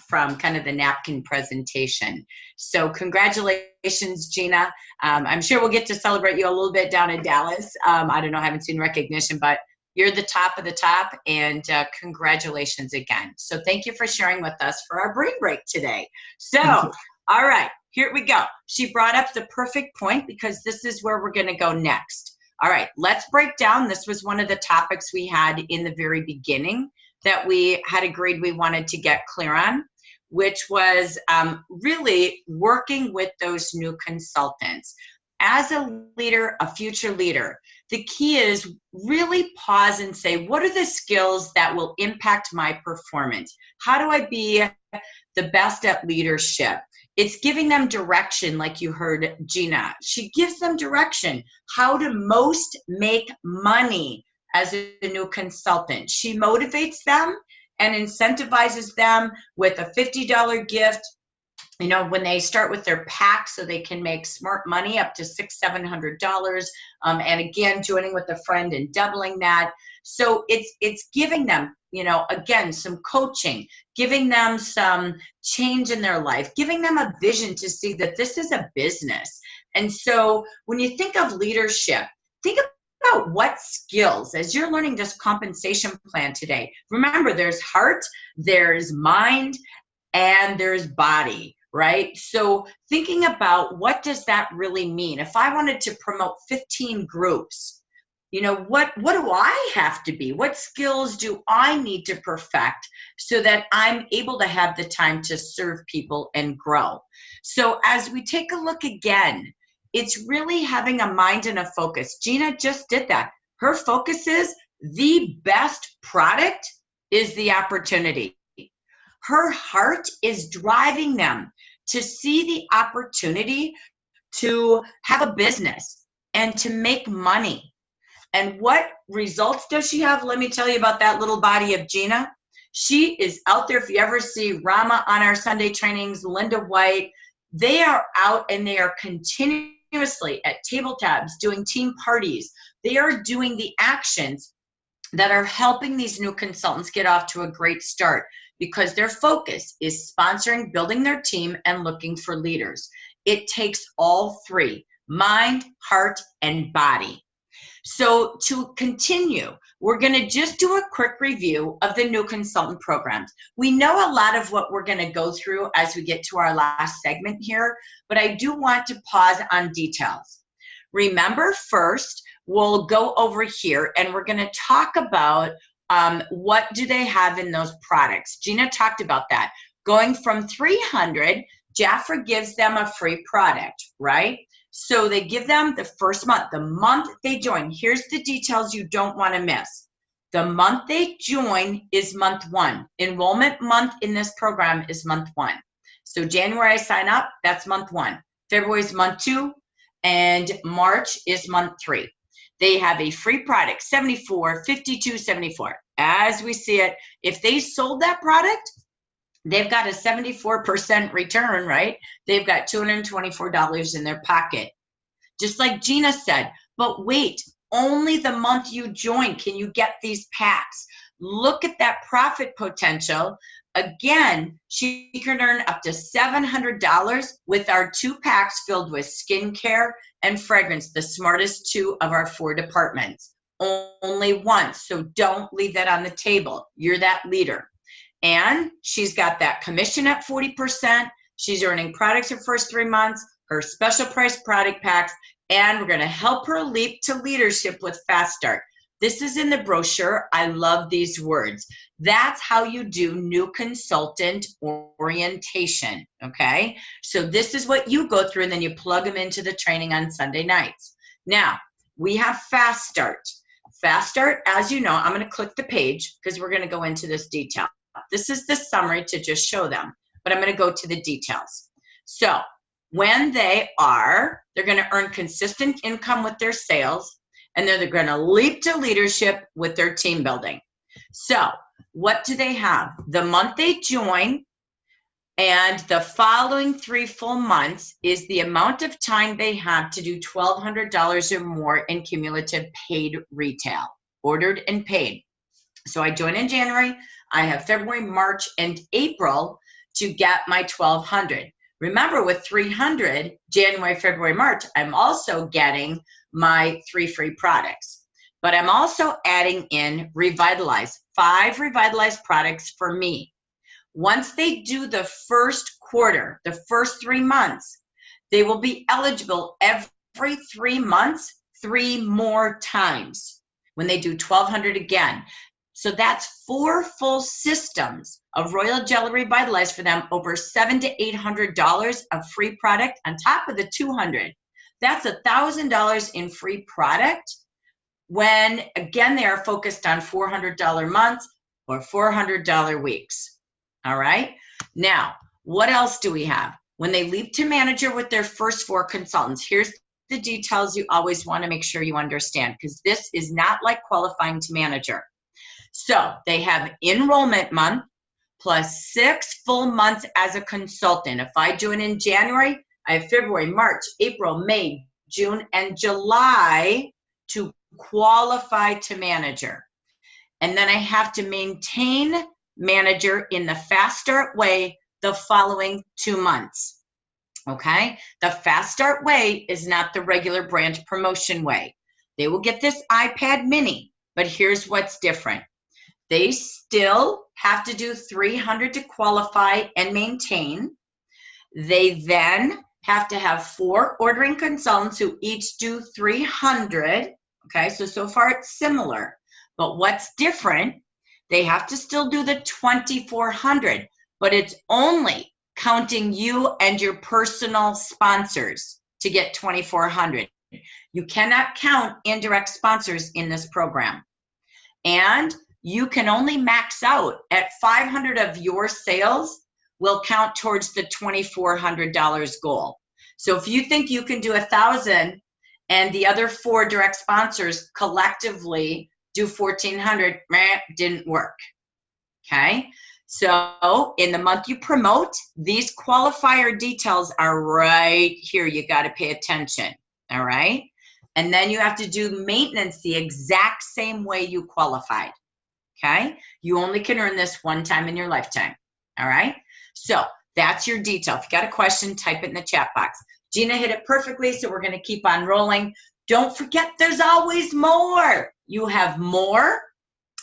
from kind of the napkin presentation. So congratulations, Gina. I'm sure we'll get to celebrate you a little bit down in Dallas. I don't know, I haven't seen recognition, but you're the top of the top, and congratulations again. So thank you for sharing with us for our brain break today. So, all right, here we go. She brought up the perfect point, because this is where we're going to go next. All right, let's break down. This was one of the topics we had in the very beginning that we had agreed we wanted to get clear on, which was really working with those new consultants. As a leader, a future leader, the key is really pause and say, what are the skills that will impact my performance? How do I be the best at leadership? It's giving them direction, like you heard Gina. She gives them direction, how to most make money as a new consultant. She motivates them and incentivizes them with a $50 gift, when they start with their pack, so they can make smart money up to $600-700. And again, joining with a friend and doubling that. So it's giving them, again, some coaching, giving them some change in their life, giving them a vision to see that this is a business. And so when you think of leadership, think about what skills, as you're learning this compensation plan today. Remember, there's heart, there's mind, and there's body, right? So thinking about, what does that really mean? If I wanted to promote 15 groups, what do I have to be? What skills do I need to perfect so that I'm able to have the time to serve people and grow? So as we take a look again, it's really having a mind and a focus. Gina just did that. Her focus is the best product is the opportunity. Her heart is driving them to see the opportunity to have a business and to make money. And what results does she have? Let me tell you about that little body of Gina. She is out there. If you ever see Rama on our Sunday trainings, Linda White, they are out and they are continuously at tabletops, doing team parties. They are doing the actions that are helping these new consultants get off to a great start, because their focus is sponsoring, building their team, and looking for leaders. It takes all three: mind, heart, and body. So to continue, we're going to just do a quick review of the new consultant programs. We know a lot of what we're going to go through as we get to our last segment here, but I do want to pause on details. Remember, first, we'll go over here and we're going to talk about what do they have in those products. Gina talked about that. Going from 300, Jafra gives them a free product, right? So they give them the first month, the month they join. Here's the details you don't want to miss. The month they join is month 1. Enrollment month in this program is month 1. So January I sign up, that's month 1. February is month 2, and March is month 3. They have a free product, 74, 52, 74. As we see it, if they sold that product, they've got a 74% return, right? They've got $224 in their pocket. Just like Gina said, but wait, only the month you join can you get these packs. Look at that profit potential. Again, she can earn up to $700 with our 2 packs filled with skincare and fragrance, the smartest 2 of our 4 departments. Only once, so don't leave that on the table. You're that leader. And she's got that commission at 40%. She's earning products her first 3 months, her special price product packs, and we're going to help her leap to leadership with Fast Start. This is in the brochure. I love these words. That's how you do new consultant orientation, okay? So this is what you go through, and then you plug them into the training on Sunday nights. Now, we have Fast Start. Fast Start, as you know, I'm going to click the page because we're going to go into this detail. This is the summary to just show them, but I'm going to go to the details. So when they're going to earn consistent income with their sales, and then they're going to leap to leadership with their team building. So what do they have? The month they join and the following 3 full months is the amount of time they have to do $1,200 or more in cumulative paid retail, ordered and paid. So I join in January. I have February, March, and April to get my 1,200. Remember, with 300, January, February, March, I'm also getting my 3 free products. But I'm also adding in Revitalize, 5 Revitalize products for me. Once they do the first quarter, the first 3 months, they will be eligible every 3 months, 3 more times when they do 1,200 again. So that's 4 full systems of Royal Jelly Revitalize for them, over $700 to $800 of free product on top of the $200. That's $1,000 in free product when, again, they are focused on $400 months or $400 weeks. All right? Now, what else do we have? When they leap to manager with their first 4 consultants, here's the details you always want to make sure you understand, because this is not like qualifying to manager. So they have enrollment month plus 6 full months as a consultant. If I join in January, I have February, March, April, May, June, and July to qualify to manager. And then I have to maintain manager in the Fast Start way the following 2 months. Okay? The Fast Start way is not the regular branch promotion way. They will get this iPad mini, but here's what's different. They still have to do 300 to qualify and maintain. They then have to have 4 ordering consultants who each do 300. Okay, so far it's similar. But what's different, they have to still do the 2,400, but it's only counting you and your personal sponsors to get 2,400. You cannot count indirect sponsors in this program. And you can only max out at 500 of your sales will count towards the $2,400 goal. So if you think you can do 1,000 and the other 4 direct sponsors collectively do 1,400, didn't work. Okay? So in the month you promote, these qualifier details are right here. You got to pay attention. All right? And then you have to do maintenance the exact same way you qualified. Okay? You only can earn this one time in your lifetime. All right? So that's your detail. If you got a question, type it in the chat box. Gina hit it perfectly, so we're going to keep on rolling. Don't forget, there's always more. You have more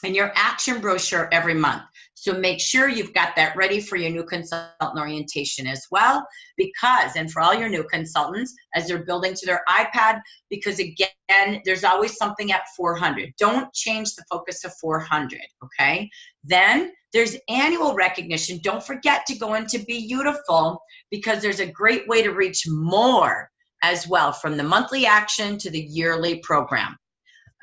in your action brochure every month. So make sure you've got that ready for your new consultant orientation as well, because, and for all your new consultants, as they're building to their iPad, because again, there's always something at 400. Don't change the focus of 400, okay? Then there's annual recognition. Don't forget to go into Be Beautiful, because there's a great way to reach more as well, from the monthly action to the yearly program.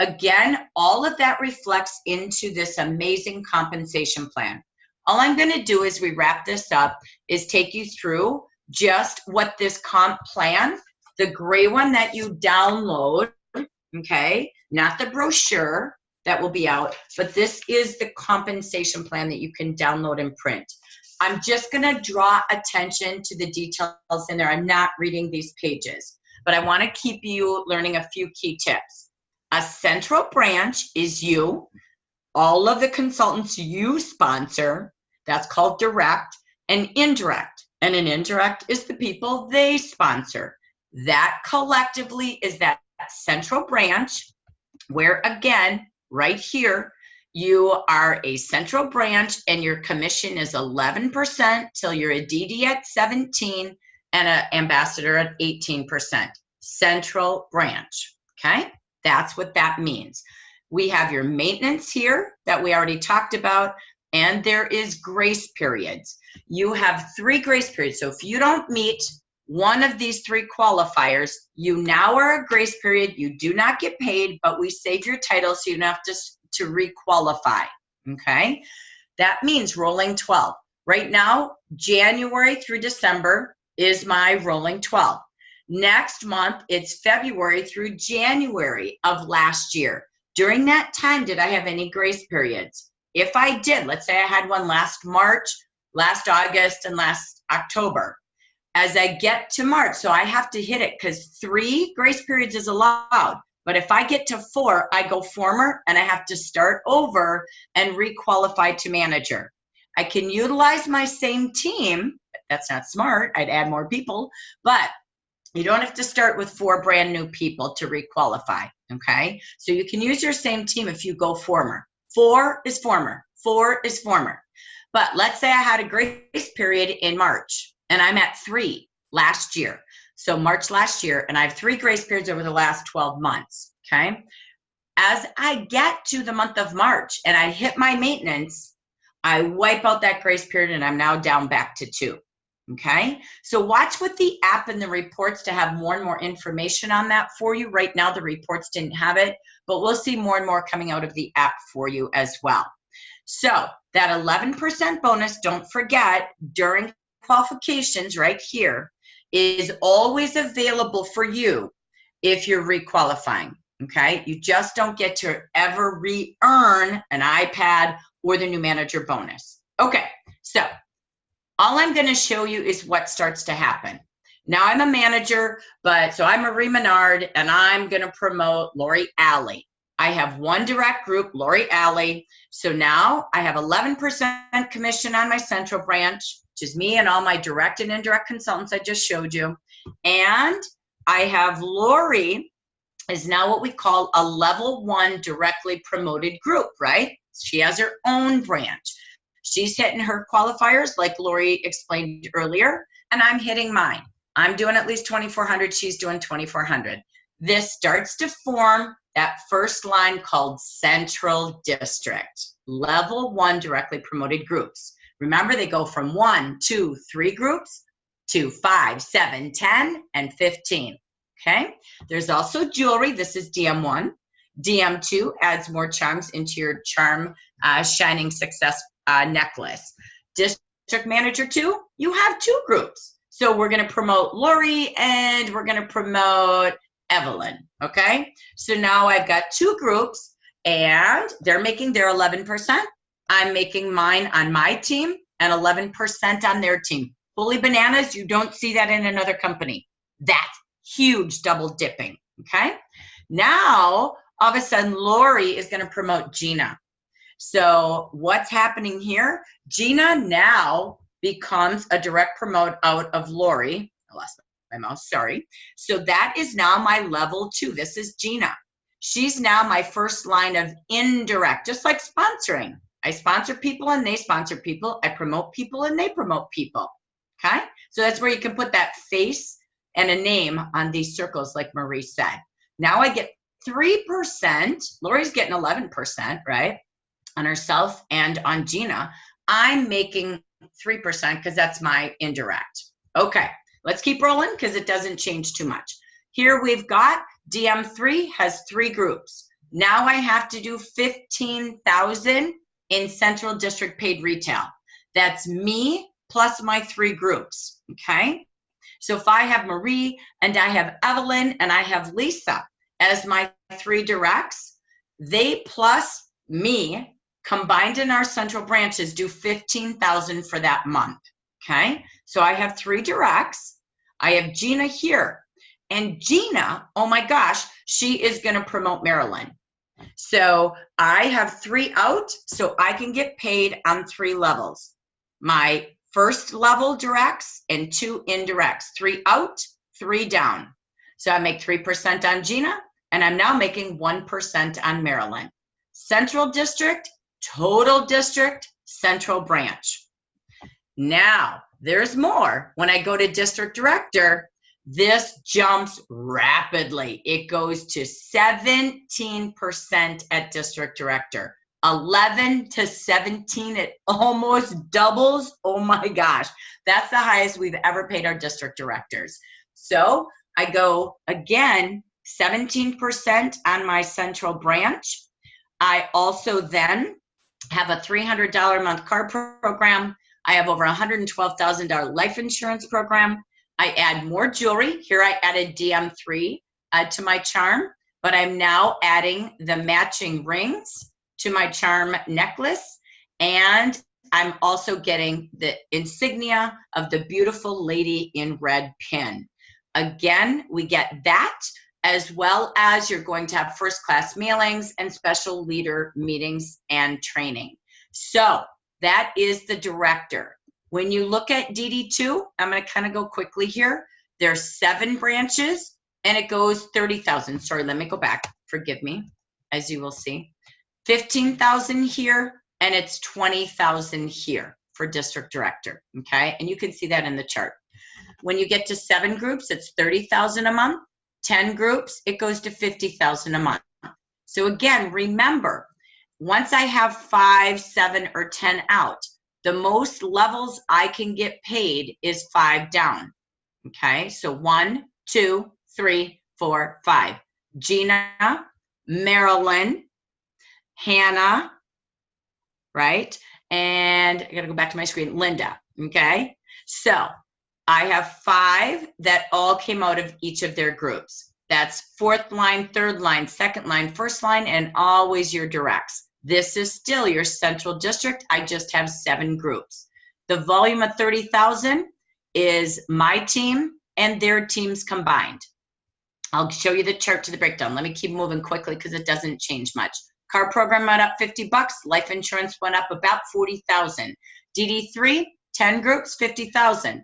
Again, all of that reflects into this amazing compensation plan. All I'm going to do as we wrap this up is take you through just what this comp plan, the gray one that you download, okay, not the brochure that will be out, but this is the compensation plan that you can download and print. I'm just going to draw attention to the details in there. I'm not reading these pages, but I want to keep you learning a few key tips. A central branch is you, all of the consultants you sponsor, that's called direct, and indirect. And an indirect is the people they sponsor. That collectively is that central branch where, again, right here, you are a central branch and your commission is 11% till you're a DD at 17 and an ambassador at 18%. Central branch, okay? That's what that means. We have your maintenance here that we already talked about, and there is grace periods. You have 3 grace periods. So if you don't meet one of these 3 qualifiers, you now are a grace period. You do not get paid, but we save your title so you don't have to re-qualify, okay? That means rolling 12. Right now, January through December is my rolling 12. Next month, it's February through January of last year. During that time, did I have any grace periods? If I did, let's say I had one last March, last August, and last October. As I get to March, so I have to hit it because 3 grace periods is allowed. But if I get to 4, I go former and I have to start over and re-qualify to manager. I can utilize my same team. That's not smart. I'd add more people, but you don't have to start with 4 brand new people to re-qualify, okay? So you can use your same team if you go former. 4 is former. 4 is former. But let's say I had a grace period in March, and I'm at 3 last year. So March last year, and I have 3 grace periods over the last 12 months, okay? As I get to the month of March and I hit my maintenance, I wipe out that grace period, and I'm now down back to 2. Okay, so watch with the app and the reports to have more and more information on that for you. Right now, the reports didn't have it, but we'll see more and more coming out of the app for you as well. So that 11% bonus, don't forget, during qualifications right here, is always available for you if you're re-qualifying. Okay, you just don't get to ever re-earn an iPad or the new manager bonus. Okay, so all I'm going to show you is what starts to happen. Now I'm a manager, but so I'm Marie Menard, and I'm going to promote Lori Alley. I have 1 direct group, Lori Alley. So now I have 11% commission on my central branch, which is me and all my direct and indirect consultants I just showed you. And I have Lori is now what we call a level 1 directly promoted group, right? She has her own branch. She's hitting her qualifiers like Lori explained earlier, and I'm hitting mine. I'm doing at least 2,400. She's doing 2,400. This starts to form that first line called Central District, level 1 directly promoted groups. Remember, they go from 1, 2, 3 groups to 5, 7, 10, and 15. Okay? There's also jewelry. This is DM1. DM2 adds more charms into your charm shining success necklace. District Manager 2, you have 2 groups. So we're going to promote Lori and we're going to promote Evelyn. Okay, so now I've got 2 groups and they're making their 11%. I'm making mine on my team and 11% on their team. Fully bananas, you don't see that in another company. That's huge double dipping, okay? Now, all of a sudden, Lori is gonna promote Gina. So what's happening here? Gina now becomes a direct promote out of Lori. I lost my mouse, sorry. So that is now my level 2. This is Gina. She's now my first line of indirect, just like sponsoring. I sponsor people and they sponsor people. I promote people and they promote people, okay? So that's where you can put that face and a name on these circles like Marie said. Now I get 3%. Lori's getting 11%, right? On herself and on Gina. I'm making 3% because that's my indirect. Okay, let's keep rolling because it doesn't change too much. Here we've got DM3 has 3 groups. Now I have to do 15,000 in Central District paid retail. That's me plus my 3 groups, okay? So if I have Marie and I have Evelyn and I have Lisa as my 3 directs, they plus me combined in our central branches do 15,000 for that month, okay? So I have 3 directs. I have Gina here. And Gina, oh my gosh, she is gonna promote Marilyn. So I have 3 out, so I can get paid on 3 levels. My first level directs and 2 indirects, 3 out, 3 down. So I make 3% on Gina, and I'm now making 1% on Marilyn. Central District, Total District, Central Branch. Now, there's more. When I go to District Director, this jumps rapidly. It goes to 17% at District Director. 11 to 17, it almost doubles. Oh my gosh, that's the highest we've ever paid our District Directors. So I go again, 17% on my Central Branch. I also then have a $300 a month car program. I have over $112,000 life insurance program. I add more jewelry. Here I added DM3 to my charm, but I'm now adding the matching rings to my charm necklace. And I'm also getting the insignia of the beautiful lady in red pin. Again, we get that, as well as you're going to have first class mailings and special leader meetings and training. So that is the director. When you look at DD2, I'm going to kind of go quickly here. There's 7 branches and it goes 30,000. Sorry, let me go back. Forgive me, as you will see. 15,000 here and it's 20,000 here for district director, okay? And you can see that in the chart. When you get to 7 groups, it's 30,000 a month. 10 groups, it goes to 50,000 a month. So again, remember, once I have 5, 7, or 10 out, the most levels I can get paid is 5 down. Okay, so 1, 2, 3, 4, 5. Gina, Marilyn, Hannah, right? And I gotta go back to my screen, Linda, okay? So I have 5 that all came out of each of their groups. That's 4th line, 3rd line, 2nd line, 1st line, and always your directs. This is still your central district. I just have 7 groups. The volume of 30,000 is my team and their teams combined. I'll show you the chart to the breakdown. Let me keep moving quickly because it doesn't change much. Car program went up 50 bucks. Life insurance went up about 40,000. DD3, 10 groups, 50,000.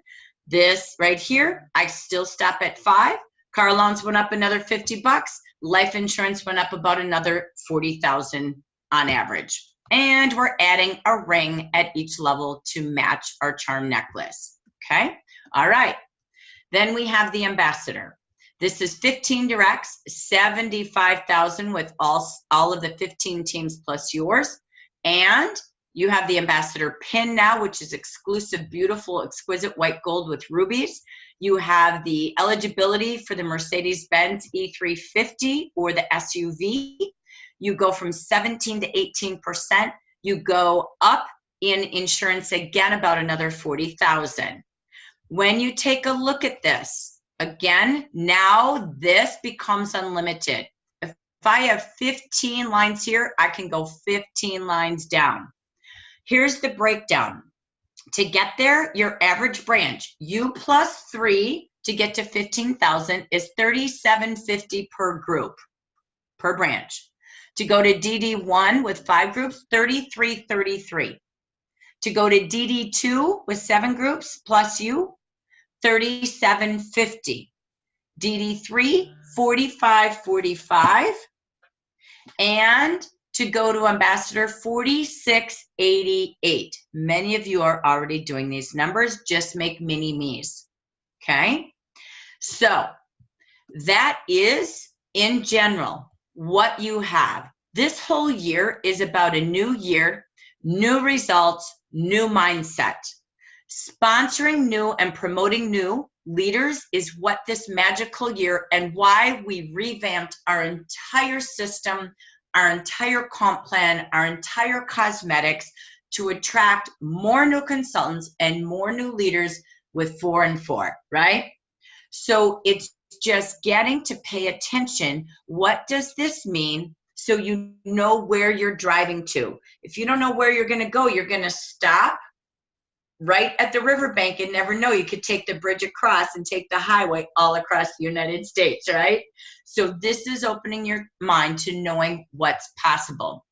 This right here, I still stop at 5. Car loans went up another 50 bucks. Life insurance went up about another 40,000 on average. And we're adding a ring at each level to match our charm necklace, okay? All right, then we have the ambassador. This is 15 directs, 75,000 with all of the 15 teams plus yours. And you have the ambassador pin now, which is exclusive, beautiful, exquisite white gold with rubies. You have the eligibility for the Mercedes-Benz E350 or the SUV. You go from 17 to 18%. You go up in insurance again about another 40,000. When you take a look at this, Again, now this becomes unlimited. If I have 15 lines here, I can go 15 lines down. Here's the breakdown. To get there, your average branch, you plus 3 to get to 15,000 is $37.50 per group, per branch. To go to DD1 with 5 groups, $33.33. To go to DD2 with 7 groups plus you, $37.50. DD3, $45.45. And to go to Ambassador, $46.88. Many of you are already doing these numbers. Just make mini me's. Okay? So that is, in general, what you have. This whole year is about a new year, new results, new mindset. Sponsoring new and promoting new leaders is what this magical year and why we revamped our entire system, our entire comp plan, our entire cosmetics to attract more new consultants and more new leaders with 4 and 4, right? So it's just getting to pay attention. What does this mean? So you know where you're driving to. If you don't know where you're going to go, you're going to stop right at the riverbank and never know. You could take the bridge across and take the highway all across the United States, right? So this is opening your mind to knowing what's possible.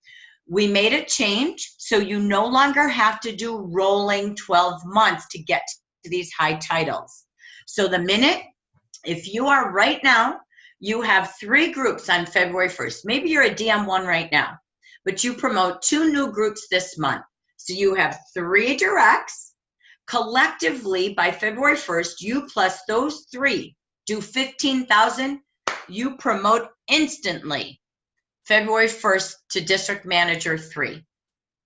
We made a change, so you no longer have to do rolling 12 months to get to these high titles. So the minute, if you are right now, you have 3 groups on February 1st. Maybe you're a DM1 right now, but you promote 2 new groups this month. So you have 3 directs. Collectively, by February 1st, you plus those 3 do 15,000. You promote instantly February 1st to District Manager 3.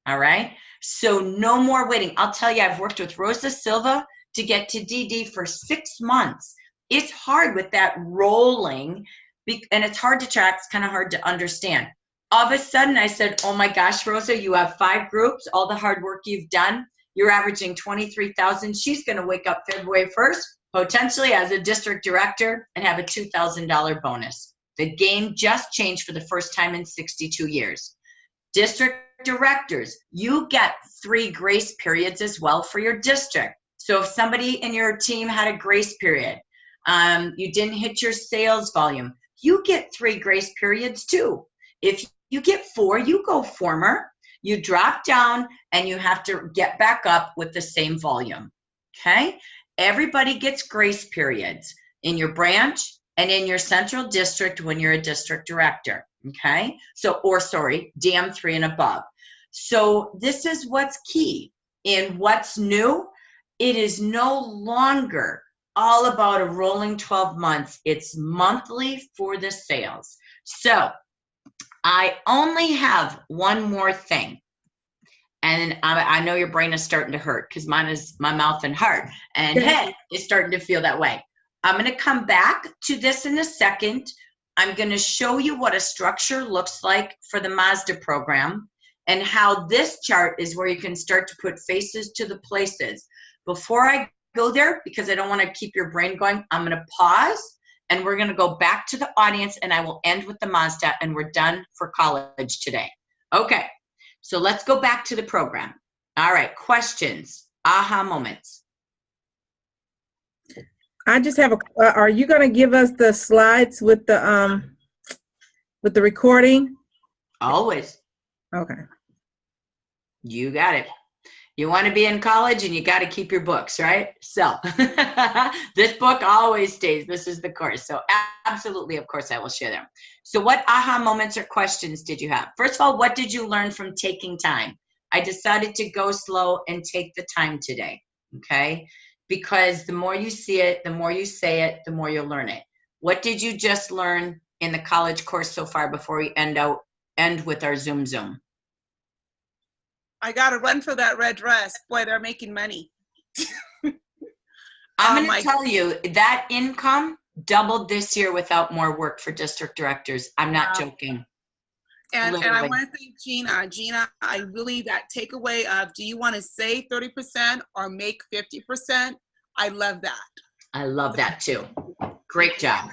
All right? So no more waiting. I'll tell you, I've worked with Rosa Silva to get to DD for 6 months. It's hard with that rolling, and it's hard to track. It's kind of hard to understand. All of a sudden, I said, oh my gosh, Rosa, you have 5 groups, all the hard work you've done. You're averaging 23,000. She's going to wake up February 1st, potentially as a district director, and have a $2,000 bonus. The game just changed for the first time in 62 years. District directors, you get 3 grace periods as well for your district. So if somebody in your team had a grace period, you didn't hit your sales volume, you get 3 grace periods too. If you get 4, you go former, you drop down, and you have to get back up with the same volume, okay? Everybody gets grace periods in your branch and in your central district when you're a district director, okay? So, or sorry, DM3 and above. So this is what's key. In what's new, it is no longer all about a rolling 12 months. It's monthly for the sales. So I only have one more thing. And I know your brain is starting to hurt because mine is my mouth and heart and head is starting to feel that way. I'm going to come back to this in a second. I'm going to show you what a structure looks like for the Mazda program and how this chart is where you can start to put faces to the places. Before I go there, because I don't want to keep your brain going, I'm going to pause and we're going to go back to the audience and I will end with the Mazda and we're done for college today. Okay, so let's go back to the program. All right, questions, aha moments. I just have a, are you going to give us the slides with the recording? Always. Okay. You got it. You want to be in college and you got to keep your books, right? So this book always stays. This is the course. So absolutely, of course, I will share them. So what aha moments or questions did you have? First of all, what did you learn from taking time? I decided to go slow and take the time today, okay? Because the more you see it, the more you say it, the more you'll learn it. What did you just learn in the college course so far before we end with our Zoom? I got to run for that red dress. Boy, they're making money. I'm going to tell you that income doubled this year without more work for district directors. I'm not joking. And I want to thank Gina. Gina, I really, that takeaway of, do you want to save 30% or make 50%? I love that. I love that too. Great job.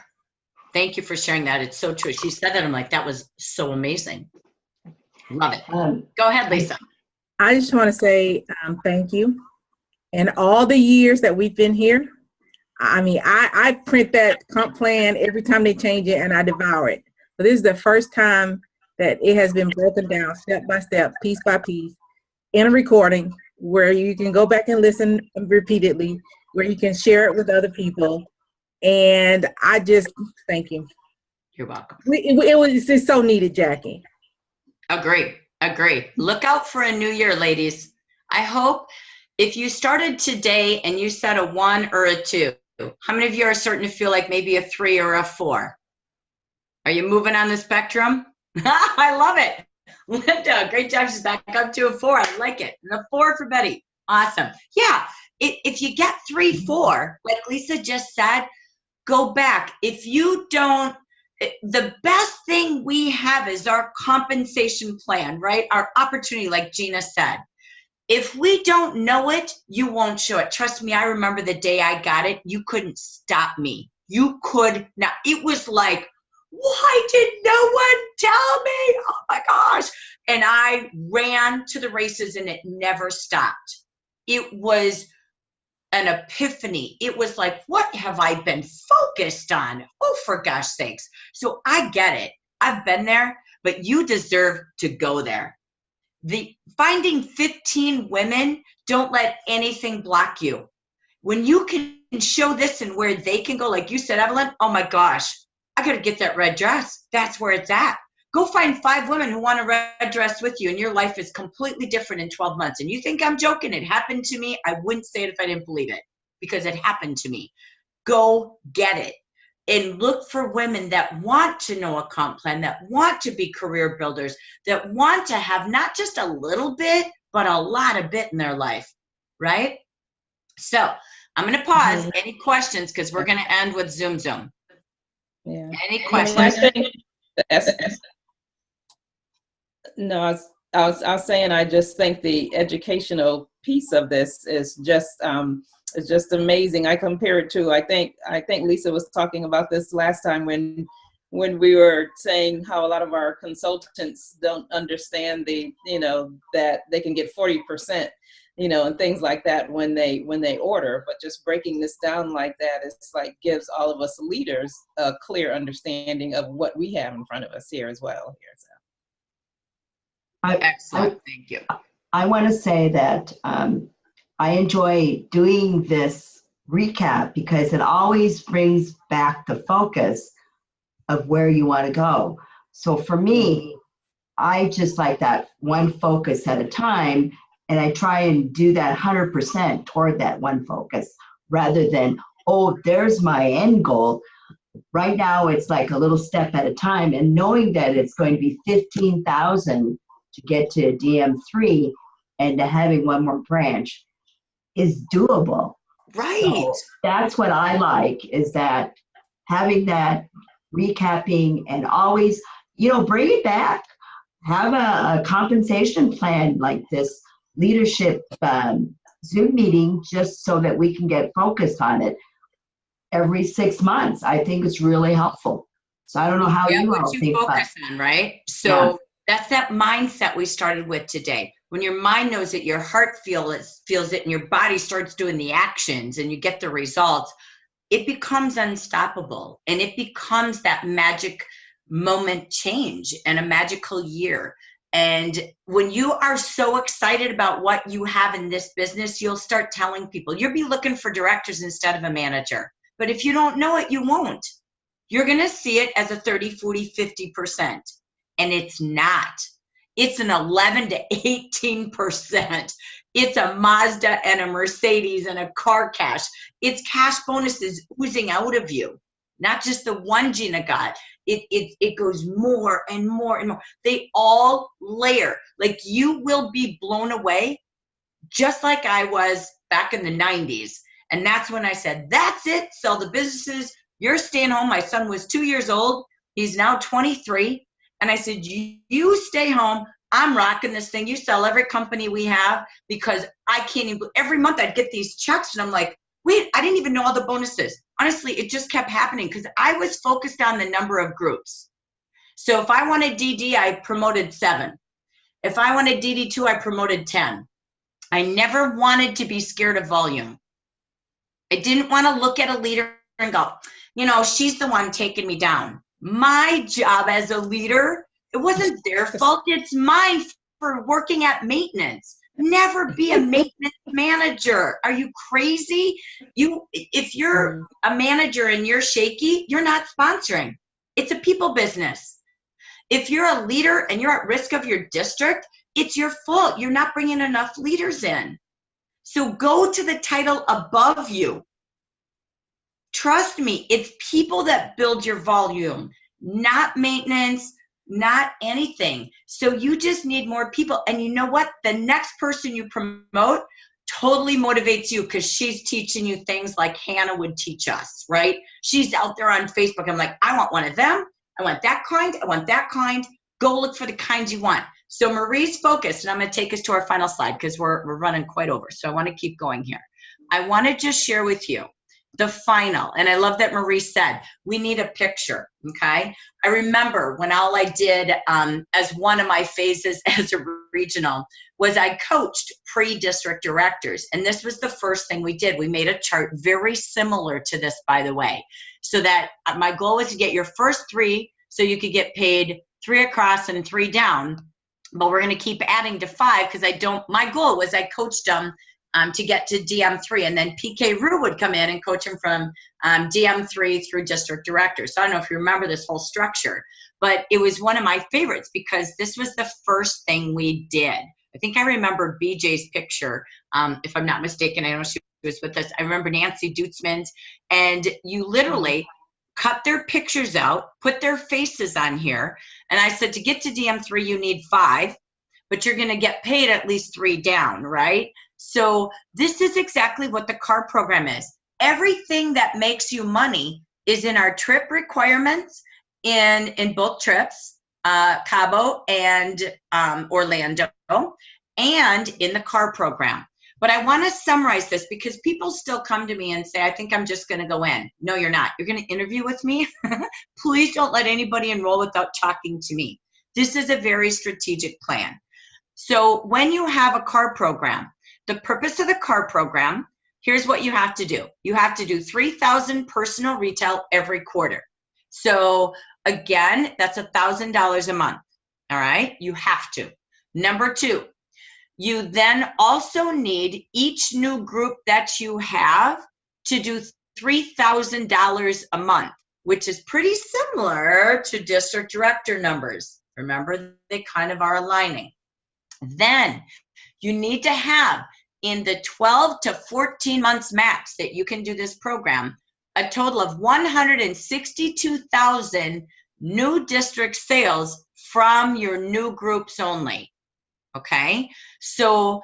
Thank you for sharing that. It's so true. She said that. I'm like, that was so amazing. Love it. Go ahead, Lisa. I just want to say thank you. And all the years that we've been here, I mean, I print that comp plan every time they change it and I devour it. But this is the first time that it has been broken down step by step, piece by piece, in a recording where you can go back and listen repeatedly, where you can share it with other people. And I just thank you. You're welcome. It was just so needed, Jackie. Agree. Look out for a new year, ladies. I hope if you started today and you said a 1 or a 2, how many of you are starting to feel like maybe a 3 or a 4? Are you moving on the spectrum? I love it. Linda, great job. She's back up to a 4. I like it. And a 4 for Betty. Awesome. Yeah. If you get 3, 4, like Lisa just said, go back. If you don't, the best thing we have is our compensation plan, right? Our opportunity, like Gina said. If we don't know it, you won't show it. Trust me, I remember the day I got it. You couldn't stop me. You could not. It was like, why did no one tell me? Oh my gosh. And I ran to the races and it never stopped. It was an epiphany. It was like, what have I been focused on? Oh, for gosh sakes. So I get it. I've been there, but you deserve to go there. Finding 15 women, don't let anything block you. When you can show this and where they can go, like you said, Evelyn, oh my gosh, I got to get that red dress. That's where it's at. Go find 5 women who want a red dress with you, and your life is completely different in 12 months. And you think I'm joking? It happened to me. I wouldn't say it if I didn't believe it, because it happened to me. Go get it. And look for women that want to know a comp plan, that want to be career builders, that want to have not just a little bit, but a lot of bit in their life, right? So I'm going to pause. Any questions? Because we're going to end with Zoom. Yeah. Any questions? I think no, I was saying, I just think the educational piece of this is just amazing. I compare it to, I think Lisa was talking about this last time when we were saying how a lot of our consultants don't understand that they can get 40%, and things like that when they order. But just breaking this down like that, it's like gives all of us leaders a clear understanding of what we have in front of us here as well. Excellent. Thank you. I want to say that I enjoy doing this recap because it always brings back the focus of where you want to go. So for me, I just like that one focus at a time, and I try and do that 100% toward that one focus rather than, oh, there's my end goal. Right now, it's like a little step at a time, and knowing that it's going to be 15,000 to get to DM3 and to having one more branch is doable. Right. So that's what I like, is that having that recapping and always, bring it back. Have a compensation plan like this leadership Zoom meeting, just so that we can get focused on it every 6 months. I think it's really helpful. So I don't know how you all think about it. Focus on, right? So that's that mindset we started with today. When your mind knows it, your heart feels it, and your body starts doing the actions and you get the results, it becomes unstoppable, and it becomes that magic moment change and a magical year. And when you are so excited about what you have in this business, you'll start telling people. You'll be looking for directors instead of a manager. But if you don't know it, you won't. You're going to see it as a 30, 40, 50%. And it's not. It's an 11 to 18%. It's a Mazda and a Mercedes and a car cash. It's cash bonuses oozing out of you. Not just the one Gina got. It goes more and more and more. They all layer. Like, you will be blown away, just like I was back in the 90s. And that's when I said, that's it. Sell the businesses. You're staying home. My son was 2 years old. He's now 23. And I said, you stay home. I'm rocking this thing. You sell every company we have, because I can't even, every month I'd get these checks and I'm like, wait, I didn't even know all the bonuses. Honestly, it just kept happening because I was focused on the number of groups. So if I wanted DD, I promoted 7. If I wanted DD2, I promoted 10. I never wanted to be scared of volume. I didn't want to look at a leader and go, you know, she's the one taking me down. My job as a leader, it wasn't their fault, it's mine for working at maintenance. Never be a maintenance manager. Are you crazy? If you're a manager and you're shaky, you're not sponsoring. It's a people business. If you're a leader and you're at risk of your district, it's your fault. You're not bringing enough leaders in. So go to the title above you. Trust me, it's people that build your volume, not maintenance, not anything. So you just need more people. And you know what? The next person you promote totally motivates you because she's teaching you things like Hannah would teach us, right? She's out there on Facebook. I'm like, I want one of them. I want that kind. I want that kind. Go look for the kinds you want. So Marie's focused, and I'm going to take us to our final slide because we're running quite over. So I want to keep going here. I want to just share with you the final, and I love that Marie said, we need a picture, okay? I remember when all I did as one of my phases as a regional was I coached pre-district directors, and this was the first thing we did. We made a chart very similar to this, by the way, so that my goal was to get your first 3 so you could get paid 3 across and 3 down, but we're gonna keep adding to 5 because my goal was I coached them to get to DM3, and then PK Rue would come in and coach him from DM3 through district director. So I don't know if you remember this whole structure, but it was one of my favorites because this was the first thing we did. I think I remember BJ's picture, if I'm not mistaken. I know she was with us. I remember Nancy Dutzman's, and you literally cut their pictures out, put their faces on here, and I said to get to DM3 you need 5, but you're gonna get paid at least 3 down, right? So this is exactly what the CAR program is. Everything that makes you money is in our trip requirements in both trips, Cabo and Orlando, and in the CAR program. But I want to summarize this because people still come to me and say, I think I'm just going to go in. No, you're not. You're going to interview with me. Please don't let anybody enroll without talking to me. This is a very strategic plan. So when you have a CAR program, the purpose of the CAR program, here's what you have to do. You have to do 3,000 personal retail every quarter. So again, that's $1,000 a month. All right, you have to. Number 2, you then also need each new group that you have to do $3,000 a month, which is pretty similar to district director numbers. Remember, they kind of are aligning. Then you need to have in the 12 to 14 months max that you can do this program, a total of 162,000 new district sales from your new groups only. Okay, so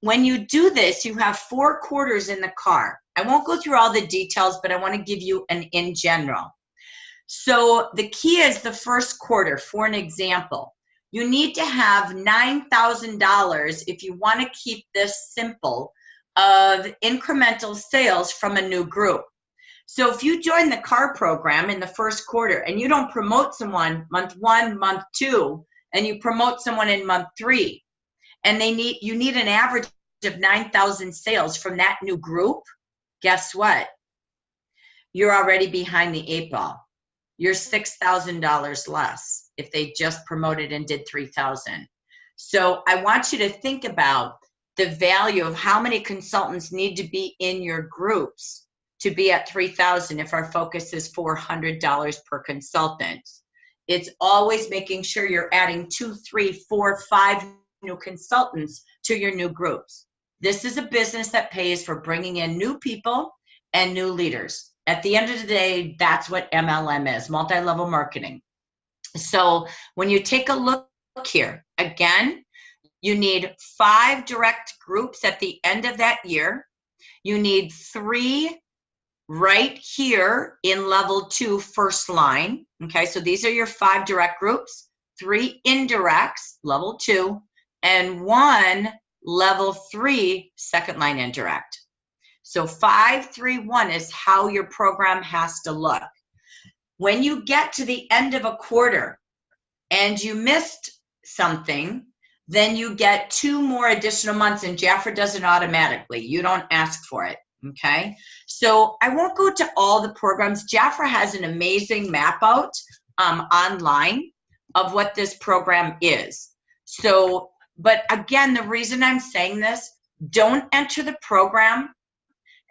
when you do this, you have 4 quarters in the CAR. I won't go through all the details, but I want to give you an in general. So the key is the first quarter. For an example, you need to have $9,000 if you want to keep this simple of incremental sales from a new group. So if you join the CAR program in the first quarter and you don't promote someone month 1, month 2, and you promote someone in month 3, and you need an average of 9,000 sales from that new group, guess what? You're already behind the 8 ball. You're $6,000 less if they just promoted and did 3,000. So I want you to think about the value of how many consultants need to be in your groups to be at 3,000 if our focus is $400 per consultant. It's always making sure you're adding 2, 3, 4, 5 new consultants to your new groups. This is a business that pays for bringing in new people and new leaders. At the end of the day, that's what MLM is, multi-level marketing. So when you take a look here, again, you need 5 direct groups at the end of that year. You need 3 right here in level 2 first line. Okay, so these are your 5 direct groups, 3 indirects, level 2, and 1 level 3 second line indirect. So 5-3-1 is how your program has to look. When you get to the end of a quarter and you missed something, then you get 2 more additional months, and Jafra does it automatically. You don't ask for it, okay? So I won't go to all the programs. Jafra has an amazing map out online of what this program is. So, but again, the reason I'm saying this, don't enter the program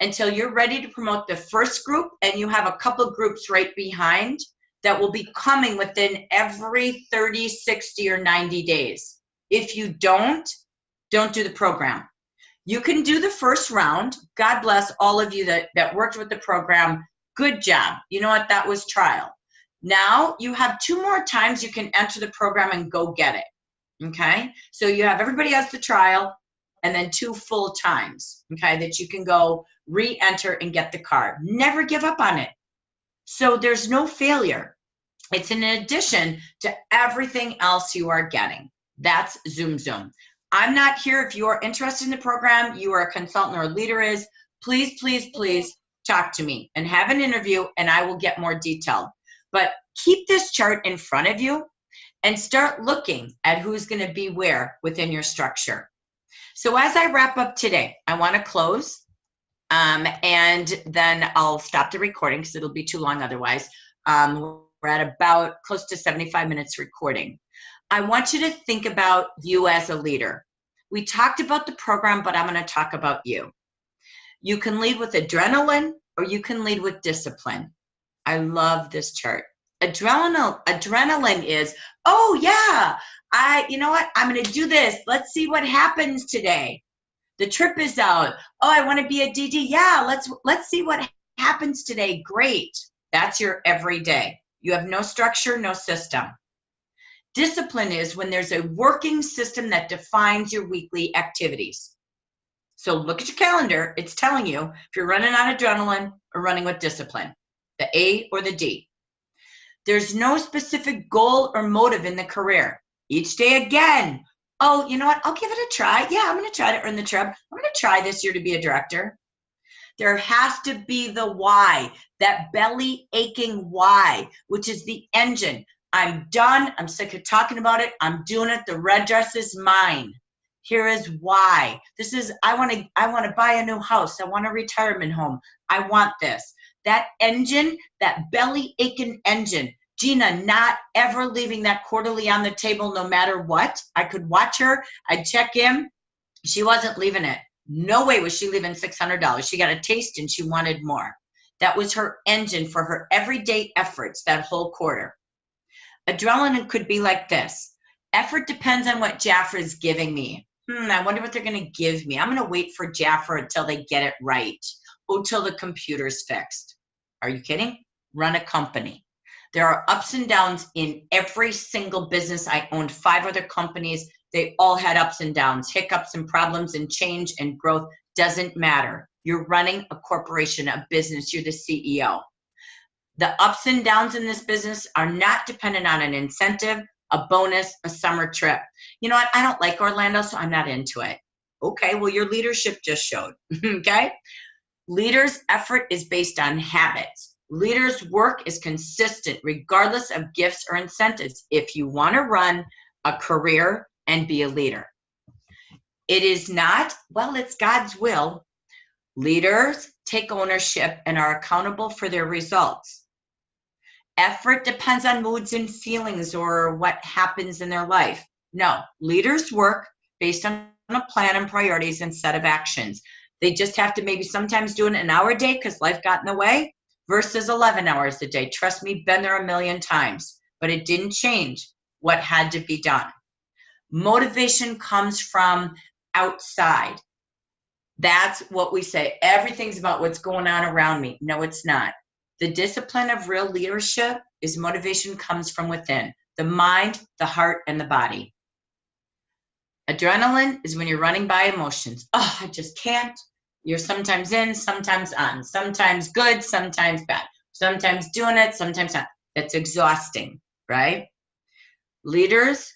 until you're ready to promote the first group, and you have a couple groups right behind that will be coming within every 30, 60, or 90 days. If you don't do the program. You can do the first round. God bless all of you that worked with the program. Good job. You know what? That was trial. Now you have 2 more times you can enter the program and go get it. Okay? So you have everybody has the trial and then 2 full times, okay, that you can go re-enter and get the card. Never give up on it. So there's no failure. It's in addition to everything else you are getting. That's Zoom Zoom. I'm not here. If you are interested in the program, you are a consultant or a leader is, please, please, please talk to me and have an interview, and I will get more detailed. But keep this chart in front of you and start looking at who's going to be where within your structure. So as I wrap up today, I want to close, and then I'll stop the recording because it'll be too long otherwise. We're at about close to 75 minutes recording. I want you to think about you as a leader. We talked about the program, but I'm going to talk about you. You can lead with adrenaline or you can lead with discipline. I love this chart. Adrenaline is, oh yeah, you know what? I'm going to do this. Let's see what happens today. The trip is out. Oh, I want to be a DD. Yeah, let's see what happens today. Great. That's your everyday. You have no structure, no system. Discipline is when there's a working system that defines your weekly activities. So look at your calendar. It's telling you if you're running on adrenaline or running with discipline, the A or the D. There's no specific goal or motive in the career. Each day again, oh, you know what? I'll give it a try. Yeah, I'm going to try to earn the trip. I'm going to try this year to be a director. There has to be the why, that belly aching why, which is the engine. I'm done. I'm sick of talking about it. I'm doing it. The red dress is mine. Here is why. This is, I want to buy a new house. I want a retirement home. I want this. That engine, that belly aching engine. Gina not ever leaving that quarterly on the table no matter what. I could watch her. I'd check in. She wasn't leaving it. No way was she leaving $600. She got a taste and she wanted more. That was her engine for her everyday efforts that whole quarter. Adrenaline could be like this. Effort depends on what Jafra is giving me. I wonder what they're going to give me. I'm going to wait for Jafra until they get it right. Until the computer's fixed. Are you kidding? Run a company. There are ups and downs in every single business. I owned 5 other companies. They all had ups and downs, hiccups and problems and change and growth. Doesn't matter. You're running a corporation, a business. You're the CEO. The ups and downs in this business are not dependent on an incentive, a bonus, a summer trip. You know what? I don't like Orlando, so I'm not into it. Okay, well, your leadership just showed. Okay? Leaders' effort is based on habits. Leaders' work is consistent regardless of gifts or incentives if you want to run a career and be a leader. It is not, well, it's God's will. Leaders take ownership and are accountable for their results. Effort depends on moods and feelings or what happens in their life. No, leaders work based on a plan and priorities and set of actions. They just have to maybe sometimes do it an hour a day because life got in the way versus 11 hours a day. Trust me, been there a million times, but it didn't change what had to be done. Motivation comes from outside. That's what we say. Everything's about what's going on around me. No, it's not. The discipline of real leadership is motivation comes from within, the mind, the heart, and the body. Adrenaline is when you're running by emotions. Oh, I just can't. You're sometimes in, sometimes on, sometimes good, sometimes bad, sometimes doing it, sometimes not. It's exhausting, right? Leaders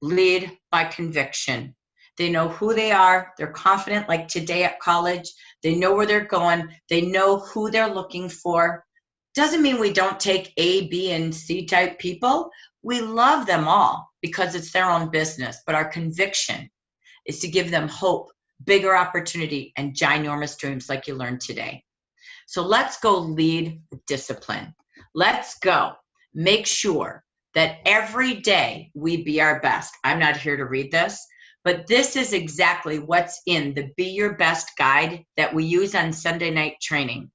lead by conviction. They know who they are. They're confident, like today at college. They know where they're going. They know who they're looking for. Doesn't mean we don't take A, B, and C type people. We love them all because it's their own business. But our conviction is to give them hope, bigger opportunity, and ginormous dreams like you learned today. So let's go lead with discipline. Let's go make sure that every day we be our best. I'm not here to read this, but this is exactly what's in the Be Your Best guide that we use on Sunday night training,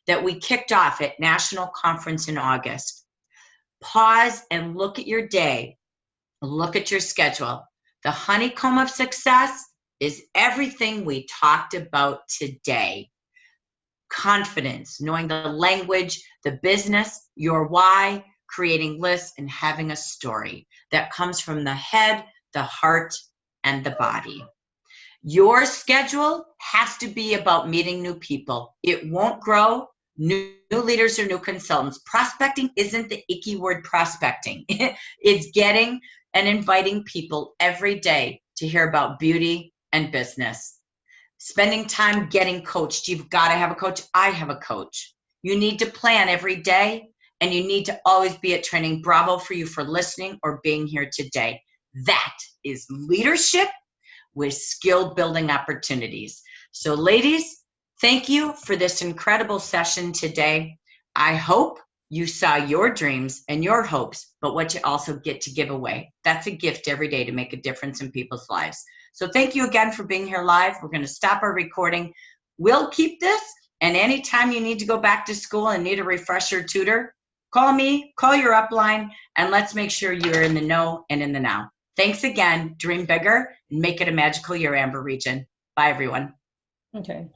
that we kicked off at National Conference in August. Pause and look at your day. Look at your schedule. The honeycomb of success is everything we talked about today. Confidence, knowing the language, the business, your why, creating lists, and having a story that comes from the head, the heart, and the body. Your schedule has to be about meeting new people. It won't grow. New leaders or new consultants. Prospecting isn't the icky word prospecting. It's getting and inviting people every day to hear about beauty and business. Spending time getting coached. You've got to have a coach. I have a coach. You need to plan every day, and you need to always be at training. Bravo for you for listening or being here today. That is leadership with skill building opportunities. So ladies, thank you for this incredible session today. I hope you saw your dreams and your hopes, but what you also get to give away. That's a gift every day to make a difference in people's lives. So thank you again for being here live. We're going to stop our recording. We'll keep this, and anytime you need to go back to school and need a refresher tutor, call me, call your upline, and let's make sure you're in the know and in the now. Thanks again. Dream bigger and make it a magical year, Amber Region. Bye, everyone. Okay.